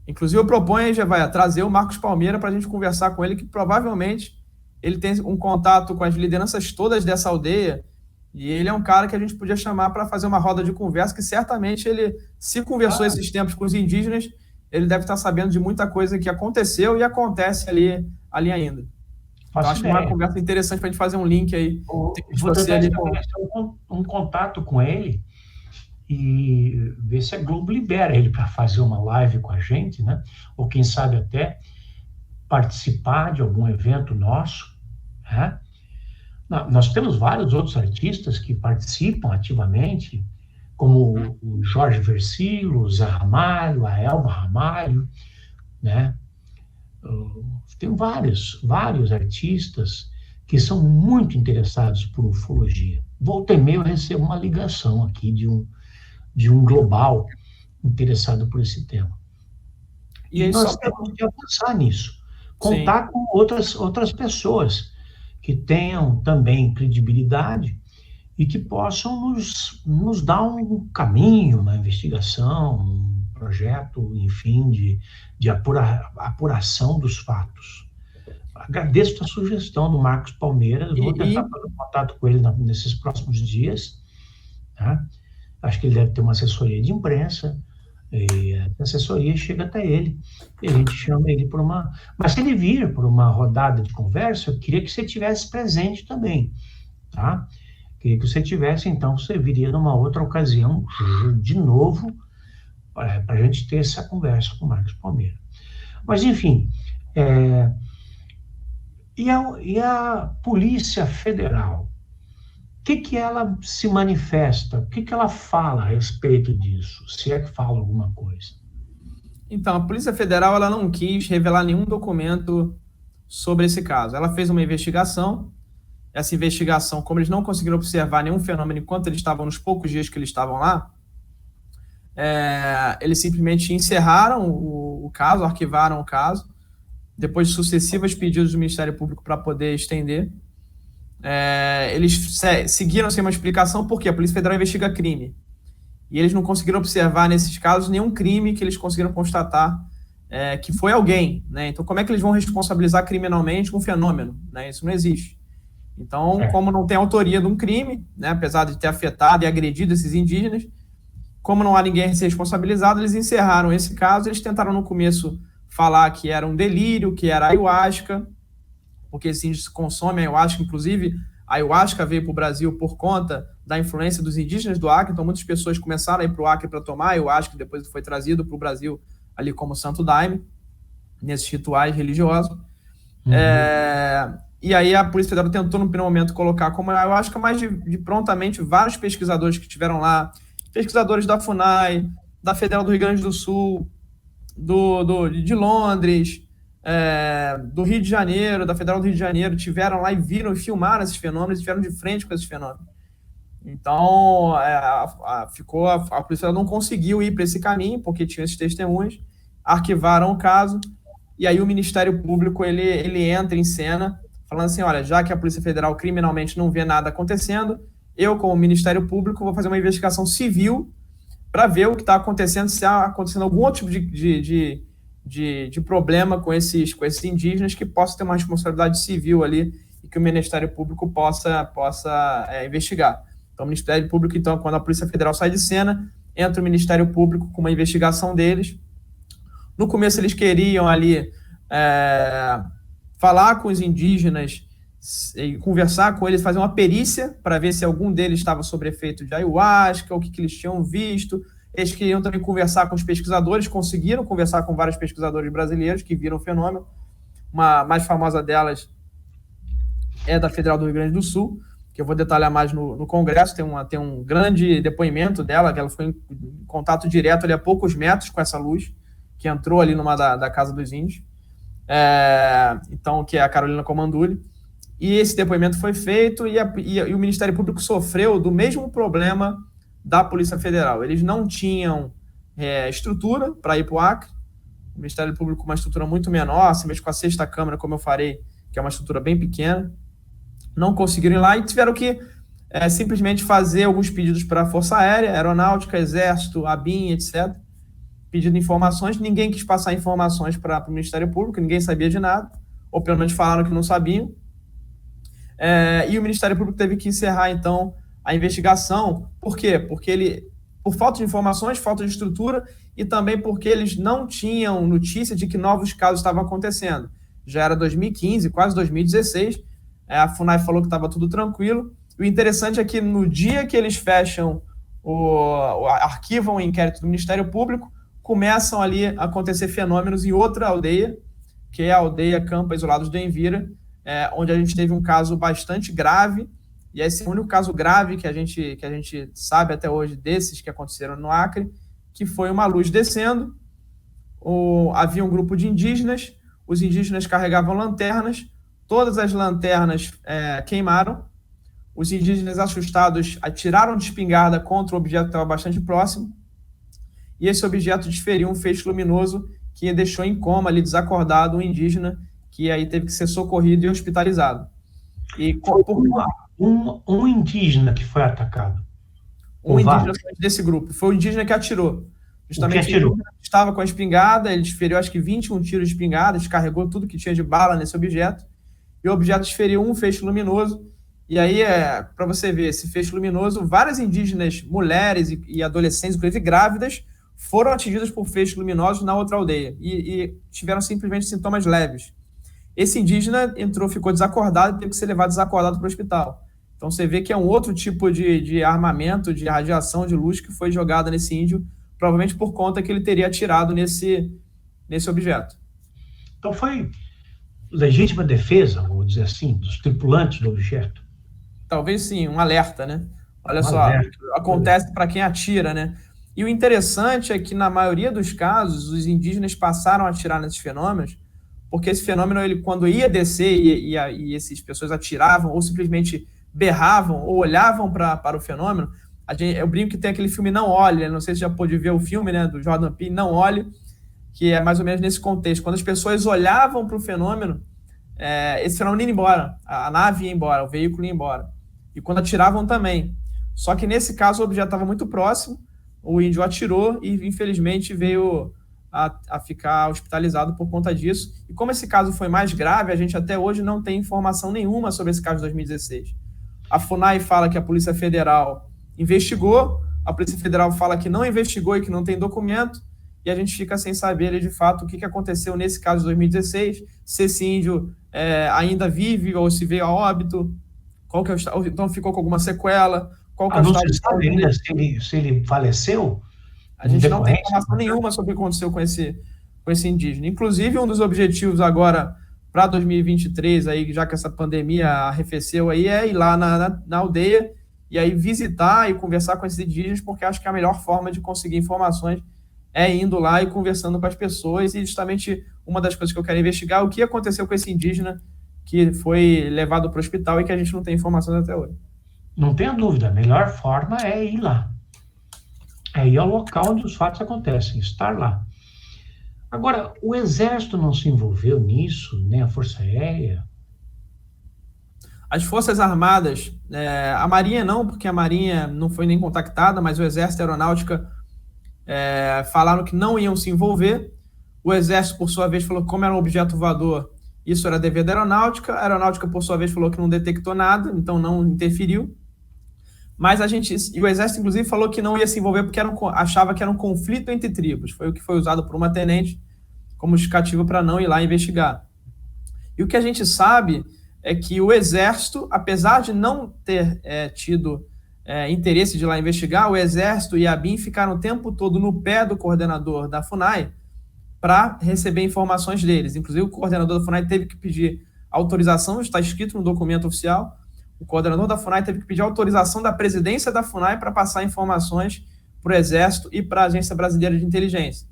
Inclusive, eu proponho, já vai trazer o Marcos Palmeira para a gente conversar com ele, que provavelmente ele tem um contato com as lideranças todas dessa aldeia, e ele é um cara que a gente podia chamar para fazer uma roda de conversa, que certamente ele, se conversou esses tempos com os indígenas, ele deve estar sabendo de muita coisa que aconteceu e acontece ali ainda. Então, acho que é uma conversa interessante para a gente fazer um link aí. Vou tentar estabelecer um contato com ele e ver se a Globo libera ele para fazer uma live com a gente, né? Ou quem sabe até participar de algum evento nosso, né? Nós temos vários outros artistas que participam ativamente, como o Jorge Versilo, o Zé Ramalho, a Elba Ramalho, né? Tem vários artistas que são muito interessados por ufologia. Volta e meia eu recebo uma ligação aqui de um global interessado por esse tema. E nós temos que avançar nisso. Contar com outras pessoas que tenham também credibilidade e que possam nos dar um caminho, uma investigação, um projeto, enfim, de apuração dos fatos. Agradeço a sugestão do Marcos Palmeira, vou tentar fazer contato com ele nesses próximos dias, tá? Acho que ele deve ter uma assessoria de imprensa, e a assessoria chega até ele, e a gente chama ele para uma... Mas se ele vir por uma rodada de conversa, eu queria que você estivesse presente também, tá? Queria que você tivesse, então, você viria numa outra ocasião, de novo, para a gente ter essa conversa com o Marcos Palmeira. Mas, enfim, e a Polícia Federal? O que ela se manifesta? O que ela fala a respeito disso? Se é que fala alguma coisa? Então, a Polícia Federal ela não quis revelar nenhum documento sobre esse caso. Ela fez uma investigação. Essa investigação, como eles não conseguiram observar nenhum fenômeno enquanto eles estavam, nos poucos dias que eles estavam lá, eles simplesmente encerraram o caso, arquivaram o caso, depois de sucessivos pedidos do Ministério Público para poder estender. Eles seguiram sem uma explicação, porque a Polícia Federal investiga crime. E eles não conseguiram observar, nesses casos, nenhum crime que eles conseguiram constatar que foi alguém, né? Então, como é que eles vão responsabilizar criminalmente um fenômeno, né? Isso não existe. Então, como não tem autoria de um crime, né, apesar de ter afetado e agredido esses indígenas, como não há ninguém a ser responsabilizado, eles encerraram esse caso. Eles tentaram, no começo, falar que era um delírio, que era ayahuasca, porque esses índios consomem ayahuasca. Inclusive, a ayahuasca veio para o Brasil por conta da influência dos indígenas do Acre. Então, muitas pessoas começaram a ir para o Acre para tomar ayahuasca, depois foi trazido para o Brasil ali como santo daime, nesses rituais religiosos. E aí a Polícia Federal tentou, no primeiro momento, colocar como ayahuasca, mas de prontamente vários pesquisadores que estiveram lá, pesquisadores da FUNAI, da Federal do Rio Grande do Sul, de Londres, do Rio de Janeiro, da Federal do Rio de Janeiro, tiveram lá e viram e filmaram esses fenômenos, e estiveram de frente com esses fenômenos. Então, a Polícia Federal não conseguiu ir para esse caminho, porque tinha esses testemunhos, arquivaram o caso, e aí o Ministério Público ele entra em cena, falando assim, olha, já que a Polícia Federal criminalmente não vê nada acontecendo, eu, como Ministério Público, vou fazer uma investigação civil para ver o que está acontecendo, se está acontecendo algum outro tipo de problema com esses indígenas que possa ter uma responsabilidade civil ali e que o Ministério Público possa investigar. Então, o Ministério Público, então, quando a Polícia Federal sai de cena, entra o Ministério Público com uma investigação deles. No começo, eles queriam ali falar com os indígenas, conversar com eles, fazer uma perícia para ver se algum deles estava sob efeito de ayahuasca, o que eles tinham visto. Eles queriam também conversar com os pesquisadores, conseguiram conversar com vários pesquisadores brasileiros que viram o fenômeno. Uma mais famosa delas é da Federal do Rio Grande do Sul, que eu vou detalhar mais no Congresso. Tem um grande depoimento dela, que ela foi em contato direto ali a poucos metros com essa luz, que entrou ali numa da Casa dos Índios. Então, que é a Carolina Comandulli. E esse depoimento foi feito e o Ministério Público sofreu do mesmo problema da Polícia Federal. Eles não tinham estrutura para ir para o Acre. O Ministério Público com uma estrutura muito menor, assim mesmo com a sexta Câmara, como eu falei, que é uma estrutura bem pequena. Não conseguiram ir lá e tiveram que simplesmente fazer alguns pedidos para a Força Aérea, Aeronáutica, Exército, ABIN, etc. Pedindo informações. Ninguém quis passar informações para o Ministério Público, ninguém sabia de nada, ou pelo menos falaram que não sabiam. E o Ministério Público teve que encerrar, então, a investigação. Por quê? Porque por falta de informações, falta de estrutura, e também porque eles não tinham notícia de que novos casos estavam acontecendo. Já era 2015, quase 2016, a FUNAI falou que estava tudo tranquilo. O interessante é que no dia que eles fecham, arquivam o inquérito do Ministério Público, começam ali a acontecer fenômenos em outra aldeia, que é a aldeia Campa Isolados do Envira, onde a gente teve um caso bastante grave, e esse é o único caso grave que a gente sabe até hoje desses que aconteceram no Acre, que foi uma luz descendo, havia um grupo de indígenas, os indígenas carregavam lanternas, todas as lanternas queimaram, os indígenas assustados atiraram de espingarda contra o objeto que estava bastante próximo, e esse objeto desferiu um feixe luminoso que deixou em coma, ali desacordado, um indígena, que aí teve que ser socorrido e hospitalizado. E um indígena que foi atacado. Um indígena desse grupo. Foi o indígena que atirou. Justamente que atirou. Ele estava com a espingarda, ele desferiu acho que 21 tiros de espingarda, descarregou tudo que tinha de bala nesse objeto, e o objeto desferiu um feixe luminoso. E aí, para você ver, esse feixe luminoso, várias indígenas, mulheres e adolescentes, inclusive grávidas, foram atingidas por feixes luminosos na outra aldeia e tiveram simplesmente sintomas leves. Esse indígena ficou desacordado e teve que ser levado desacordado para o hospital. Então você vê que é um outro tipo de armamento, de radiação, de luz que foi jogada nesse índio, provavelmente por conta que ele teria atirado nesse objeto. Então foi legítima defesa, vou dizer assim, dos tripulantes do objeto? Talvez sim, um alerta, né? Olha só, acontece para quem atira, né? E o interessante é que, na maioria dos casos, os indígenas passaram a atirar nesses fenômenos, porque esse fenômeno, ele, quando ia descer e essas pessoas atiravam, ou simplesmente berravam, ou olhavam para o fenômeno, eu brinco que tem aquele filme Não Olhe, não sei se já pôde ver o filme, né, do Jordan Peele, Não Olhe, que é mais ou menos nesse contexto. Quando as pessoas olhavam para o fenômeno, esse fenômeno ia embora, a nave ia embora, o veículo ia embora. E quando atiravam também. Só que nesse caso o objeto estava muito próximo, o índio atirou e infelizmente veio a ficar hospitalizado por conta disso. E como esse caso foi mais grave, a gente até hoje não tem informação nenhuma sobre esse caso de 2016. A FUNAI fala que a Polícia Federal investigou, a Polícia Federal fala que não investigou e que não tem documento, e a gente fica sem saber de fato o que aconteceu nesse caso de 2016, se esse índio ainda vive ou se veio a óbito, qual que é o, então ficou com alguma sequela, qual que é o Não estado se de sabe saúde ainda dele. se ele faleceu A em gente não tem decorrência. informação nenhuma sobre o que aconteceu com esse indígena. Inclusive, um dos objetivos agora para 2023, aí, já que essa pandemia arrefeceu, aí, é ir lá na aldeia e aí visitar e conversar com esses indígenas, porque acho que a melhor forma de conseguir informações é indo lá e conversando com as pessoas. E justamente uma das coisas que eu quero investigar é o que aconteceu com esse indígena que foi levado para o hospital e que a gente não tem informações até hoje. Não tenha dúvida, a melhor forma é ir lá. É ir ao local onde os fatos acontecem, estar lá. Agora, o Exército não se envolveu nisso, nem a Força Aérea? As Forças Armadas, a Marinha não, porque a Marinha não foi nem contactada, mas o Exército e a Aeronáutica falaram que não iam se envolver. O Exército, por sua vez, falou que como era um objeto voador, isso era dever da Aeronáutica. A Aeronáutica, por sua vez, falou que não detectou nada, então não interferiu. Mas e o Exército, inclusive, falou que não ia se envolver porque achava que era um conflito entre tribos. Foi o que foi usado por uma tenente como justificativa para não ir lá investigar. E o que a gente sabe é que o Exército, apesar de não ter tido interesse de ir lá investigar, o Exército e a ABIN ficaram o tempo todo no pé do coordenador da FUNAI para receber informações deles. Inclusive, o coordenador da FUNAI teve que pedir autorização, está escrito no documento oficial. O coordenador da FUNAI teve que pedir autorização da presidência da FUNAI para passar informações para o Exército e para a Agência Brasileira de Inteligência.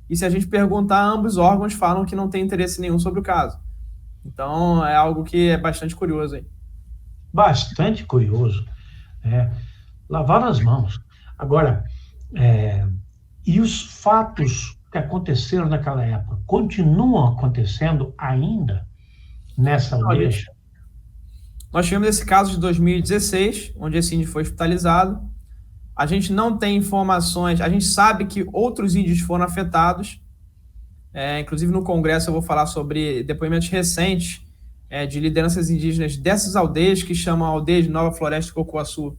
E se a gente perguntar, ambos órgãos falam que não tem interesse nenhum sobre o caso. Então, é algo que é bastante curioso aí. Bastante curioso. Lavaram as mãos. Agora, e os fatos que aconteceram naquela época continuam acontecendo ainda nessa aldeia? Nós tivemos esse caso de 2016, onde esse índio foi hospitalizado. A gente não tem informações, a gente sabe que outros índios foram afetados. Inclusive no Congresso eu vou falar sobre depoimentos recentes de lideranças indígenas dessas aldeias, que chamam a aldeia de Nova Floresta de Cocoaçu,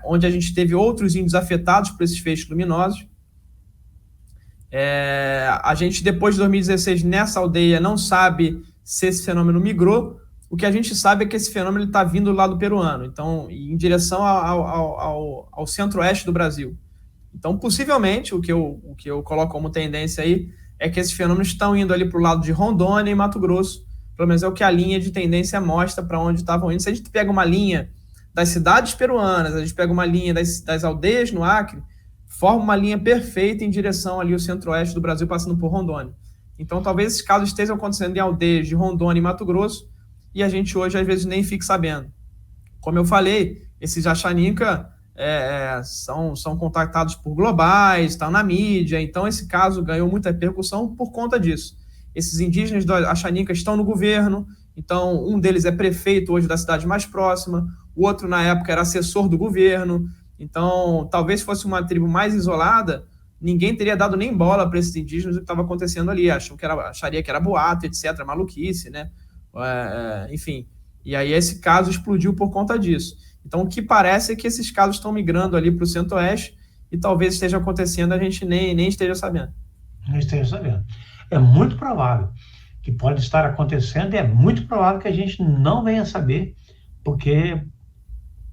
onde a gente teve outros índios afetados por esses feixes luminosos. A gente, depois de 2016, nessa aldeia, não sabe se esse fenômeno migrou. O que a gente sabe é que esse fenômeno está vindo do lado peruano, então, em direção ao centro-oeste do Brasil. Então, possivelmente, o que eu coloco como tendência aí é que esses fenômenos estão indo ali para o lado de Rondônia e Mato Grosso. Pelo menos é o que a linha de tendência mostra para onde estavam indo. Se a gente pega uma linha das cidades peruanas, a gente pega uma linha das aldeias no Acre, forma uma linha perfeita em direção ali ao centro-oeste do Brasil, passando por Rondônia. Então, talvez esses casos estejam acontecendo em aldeias de Rondônia e Mato Grosso, e a gente hoje, às vezes, nem fica sabendo. Como eu falei, esses Achaninka são contactados por globais, estão na mídia, então esse caso ganhou muita repercussão por conta disso. Esses indígenas do Achaninka estão no governo, então um deles é prefeito hoje da cidade mais próxima, o outro, na época, era assessor do governo. Então, talvez fosse uma tribo mais isolada, ninguém teria dado nem bola para esses indígenas o que estava acontecendo ali, acharia que era boato, etc., maluquice, né? Enfim, e aí esse caso explodiu por conta disso. Então, o que parece é que esses casos estão migrando ali para o centro-oeste e talvez esteja acontecendo, a gente nem esteja sabendo. Não esteja sabendo. É muito provável que pode estar acontecendo e é muito provável que a gente não venha saber, porque,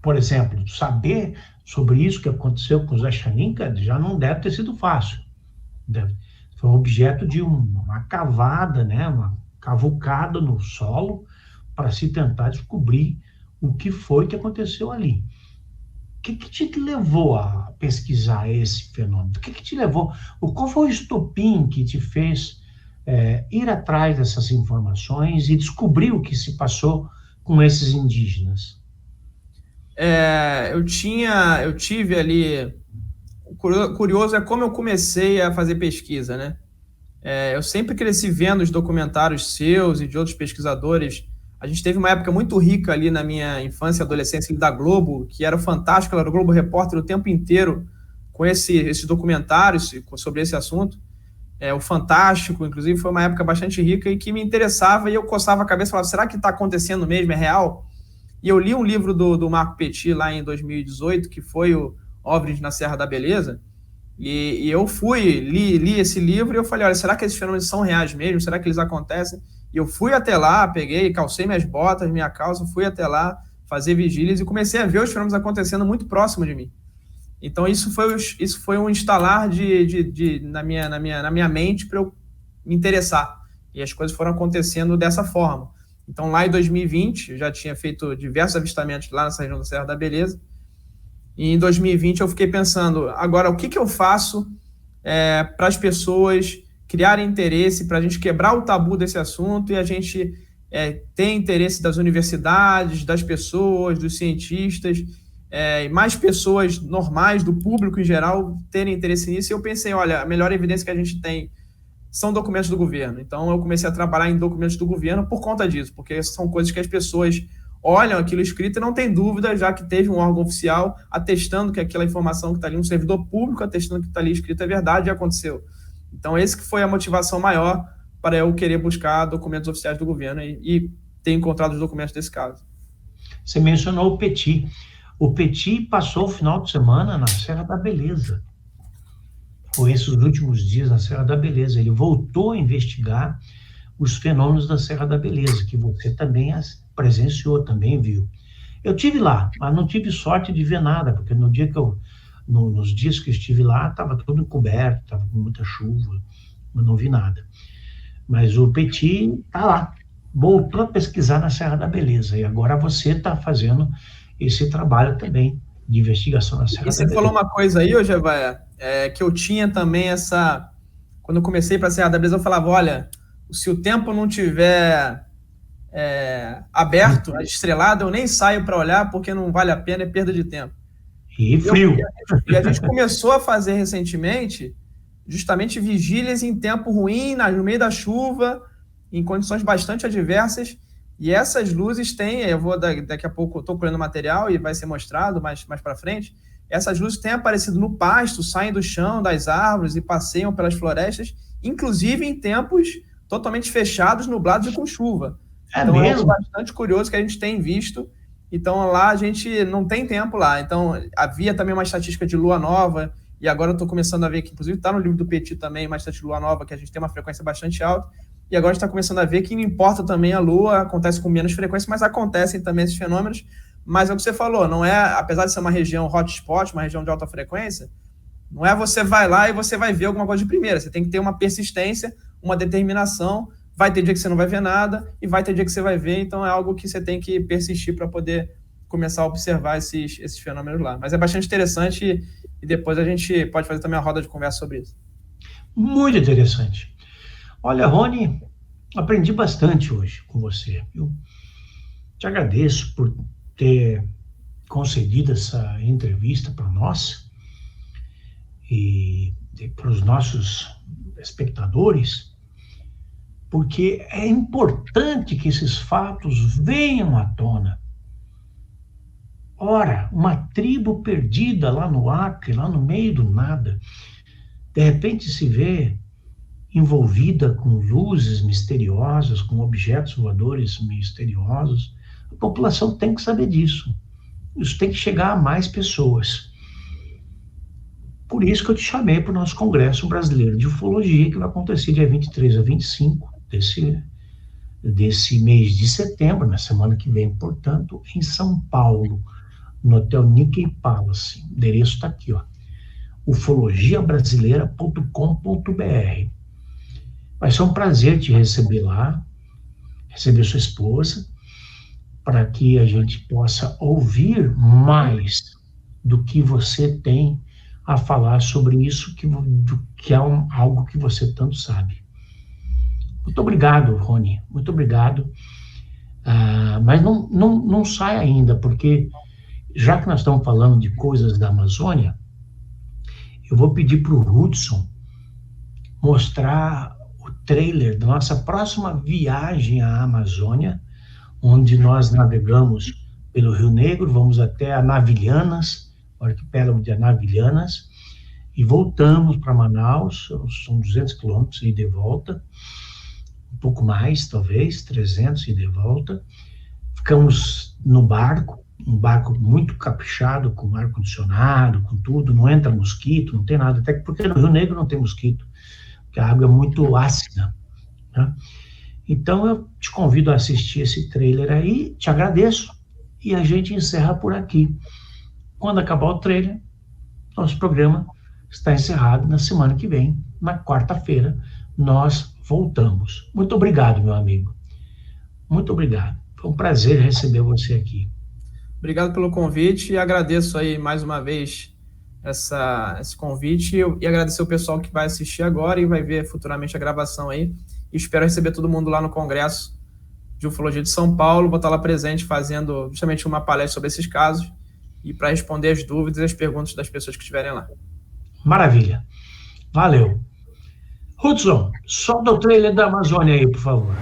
por exemplo, saber sobre isso que aconteceu com os Achaninka já não deve ter sido fácil. Foi objeto de uma cavada, né, uma cavucada no solo para se tentar descobrir o que foi que aconteceu ali. que te levou a pesquisar esse fenômeno? O que te levou? Qual foi o estopim que te fez ir atrás dessas informações e descobrir o que se passou com esses indígenas? Eu tive ali. O curioso é como eu comecei a fazer pesquisa, né? Eu sempre cresci vendo os documentários seus e de outros pesquisadores. A gente teve uma época muito rica ali na minha infância e adolescência da Globo, que era fantástico, ela era o Globo Repórter o tempo inteiro com esses documentários sobre esse assunto. O Fantástico, inclusive, foi uma época bastante rica e que me interessava, e eu coçava a cabeça e falava, será que está acontecendo mesmo? É real? E eu li um livro do Marco Petit lá em 2018, que foi o OVNIs na Serra da Beleza, e eu li esse livro e eu falei, olha, será que esses fenômenos são reais mesmo? Será que eles acontecem? E eu fui até lá, peguei, calcei minhas botas, minha calça, fui até lá fazer vigílias e comecei a ver os fenômenos acontecendo muito próximo de mim. Então isso foi um instalar na minha mente para eu me interessar. E as coisas foram acontecendo dessa forma. Então lá em 2020, eu já tinha feito diversos avistamentos lá nessa região da Serra da Beleza. E em 2020 eu fiquei pensando, agora o que eu faço para as pessoas criarem interesse, para a gente quebrar o tabu desse assunto e a gente ter interesse das universidades, das pessoas, dos cientistas, e mais pessoas normais, do público em geral, terem interesse nisso. E eu pensei, olha, a melhor evidência que a gente tem são documentos do governo. Então eu comecei a trabalhar em documentos do governo por conta disso, porque são coisas que as pessoas olham aquilo escrito e não tem dúvida, já que teve um órgão oficial atestando que aquela informação que está ali, um servidor público atestando que está ali escrito é verdade e aconteceu. Então esse que foi a motivação maior para eu querer buscar documentos oficiais do governo e ter encontrado os documentos desse caso. Você mencionou o Petit. O Petit passou o final de semana na Serra da Beleza. Foi esses últimos dias na Serra da Beleza. Ele voltou a investigar os fenômenos da Serra da Beleza, que você também presenciou, também viu. Eu tive lá, mas não tive sorte de ver nada, porque nos dias que eu estive lá, estava tudo encoberto, estava com muita chuva, eu não vi nada. Mas o Petit está lá, voltou a pesquisar na Serra da Beleza, e agora você está fazendo esse trabalho também de investigação na Serra da Beleza. E você falou uma coisa aí, Jevaé, que eu tinha também essa... Quando eu comecei para a Serra da Beleza, eu falava, olha, se o tempo não tiver aberto, estrelado, eu nem saio para olhar, porque não vale a pena, é perda de tempo. E frio. E a gente começou a fazer recentemente justamente vigílias em tempo ruim, no meio da chuva, em condições bastante adversas, e essas luzes têm, eu vou daqui a pouco, estou colhendo material e vai ser mostrado mais para frente, essas luzes têm aparecido no pasto, saem do chão, das árvores e passeiam pelas florestas, inclusive em tempos totalmente fechados, nublados e com chuva. Então mesmo? É algo bastante curioso que a gente tem visto. Então lá a gente não tem tempo lá. Então havia também uma estatística de lua nova, e agora eu estou começando a ver que, inclusive está no livro do Petit também, uma estatística de lua nova, que a gente tem uma frequência bastante alta, e agora a gente está começando a ver que não importa também a lua, acontece com menos frequência, mas acontecem também esses fenômenos. Mas é o que você falou, não é, apesar de ser uma região hotspot, uma região de alta frequência, não é você vai lá e você vai ver alguma coisa de primeira, você tem que ter uma persistência, uma determinação. Vai ter dia que você não vai ver nada e vai ter dia que você vai ver, então é algo que você tem que persistir para poder começar a observar esses fenômenos lá. Mas é bastante interessante e depois a gente pode fazer também uma roda de conversa sobre isso. Muito interessante. Olha, Rony, aprendi bastante hoje com você. Eu te agradeço por ter concedido essa entrevista para nós e para os nossos espectadores, porque é importante que esses fatos venham à tona. Ora, uma tribo perdida lá no Acre, lá no meio do nada, de repente se vê envolvida com luzes misteriosas, com objetos voadores misteriosos. A população tem que saber disso. Isso tem que chegar a mais pessoas. Por isso que eu te chamei para o nosso Congresso Brasileiro de Ufologia, que vai acontecer dia 23 a 25 desse mês de setembro, na semana que vem, portanto, em São Paulo, no Hotel Nikkei Palace. O endereço está aqui, ó, ufologiabrasileira.com.br. Vai ser um prazer te receber lá, receber sua esposa, para que a gente possa ouvir mais do que você tem a falar sobre isso, que é algo que você tanto sabe. Muito obrigado, Rony, muito obrigado. Mas não sai ainda, porque já que nós estamos falando de coisas da Amazônia, eu vou pedir para o Hudson mostrar o trailer da nossa próxima viagem à Amazônia, onde nós navegamos pelo Rio Negro, vamos até Anavilhanas, o arquipélago de Anavilhanas, e voltamos para Manaus, são 200 quilômetros e de volta, um pouco mais, talvez, 300 e de volta. Ficamos no barco, um barco muito caprichado, com ar-condicionado, com tudo, não entra mosquito, não tem nada, até porque no Rio Negro não tem mosquito, porque a água é muito ácida, né? Então eu te convido a assistir esse trailer aí, te agradeço, e a gente encerra por aqui. Quando acabar o trailer, nosso programa está encerrado. Na semana que vem, na quarta-feira, nós voltamos. Muito obrigado, meu amigo. Muito obrigado. Foi um prazer receber você aqui. Obrigado pelo convite e agradeço aí mais uma vez esse convite e agradecer o pessoal que vai assistir agora e vai ver futuramente a gravação aí. E espero receber todo mundo lá no Congresso de Ufologia de São Paulo. Vou estar lá presente fazendo justamente uma palestra sobre esses casos e para responder as dúvidas e as perguntas das pessoas que estiverem lá. Maravilha. Valeu. Hudson, solta o trailer da Amazônia aí, por favor.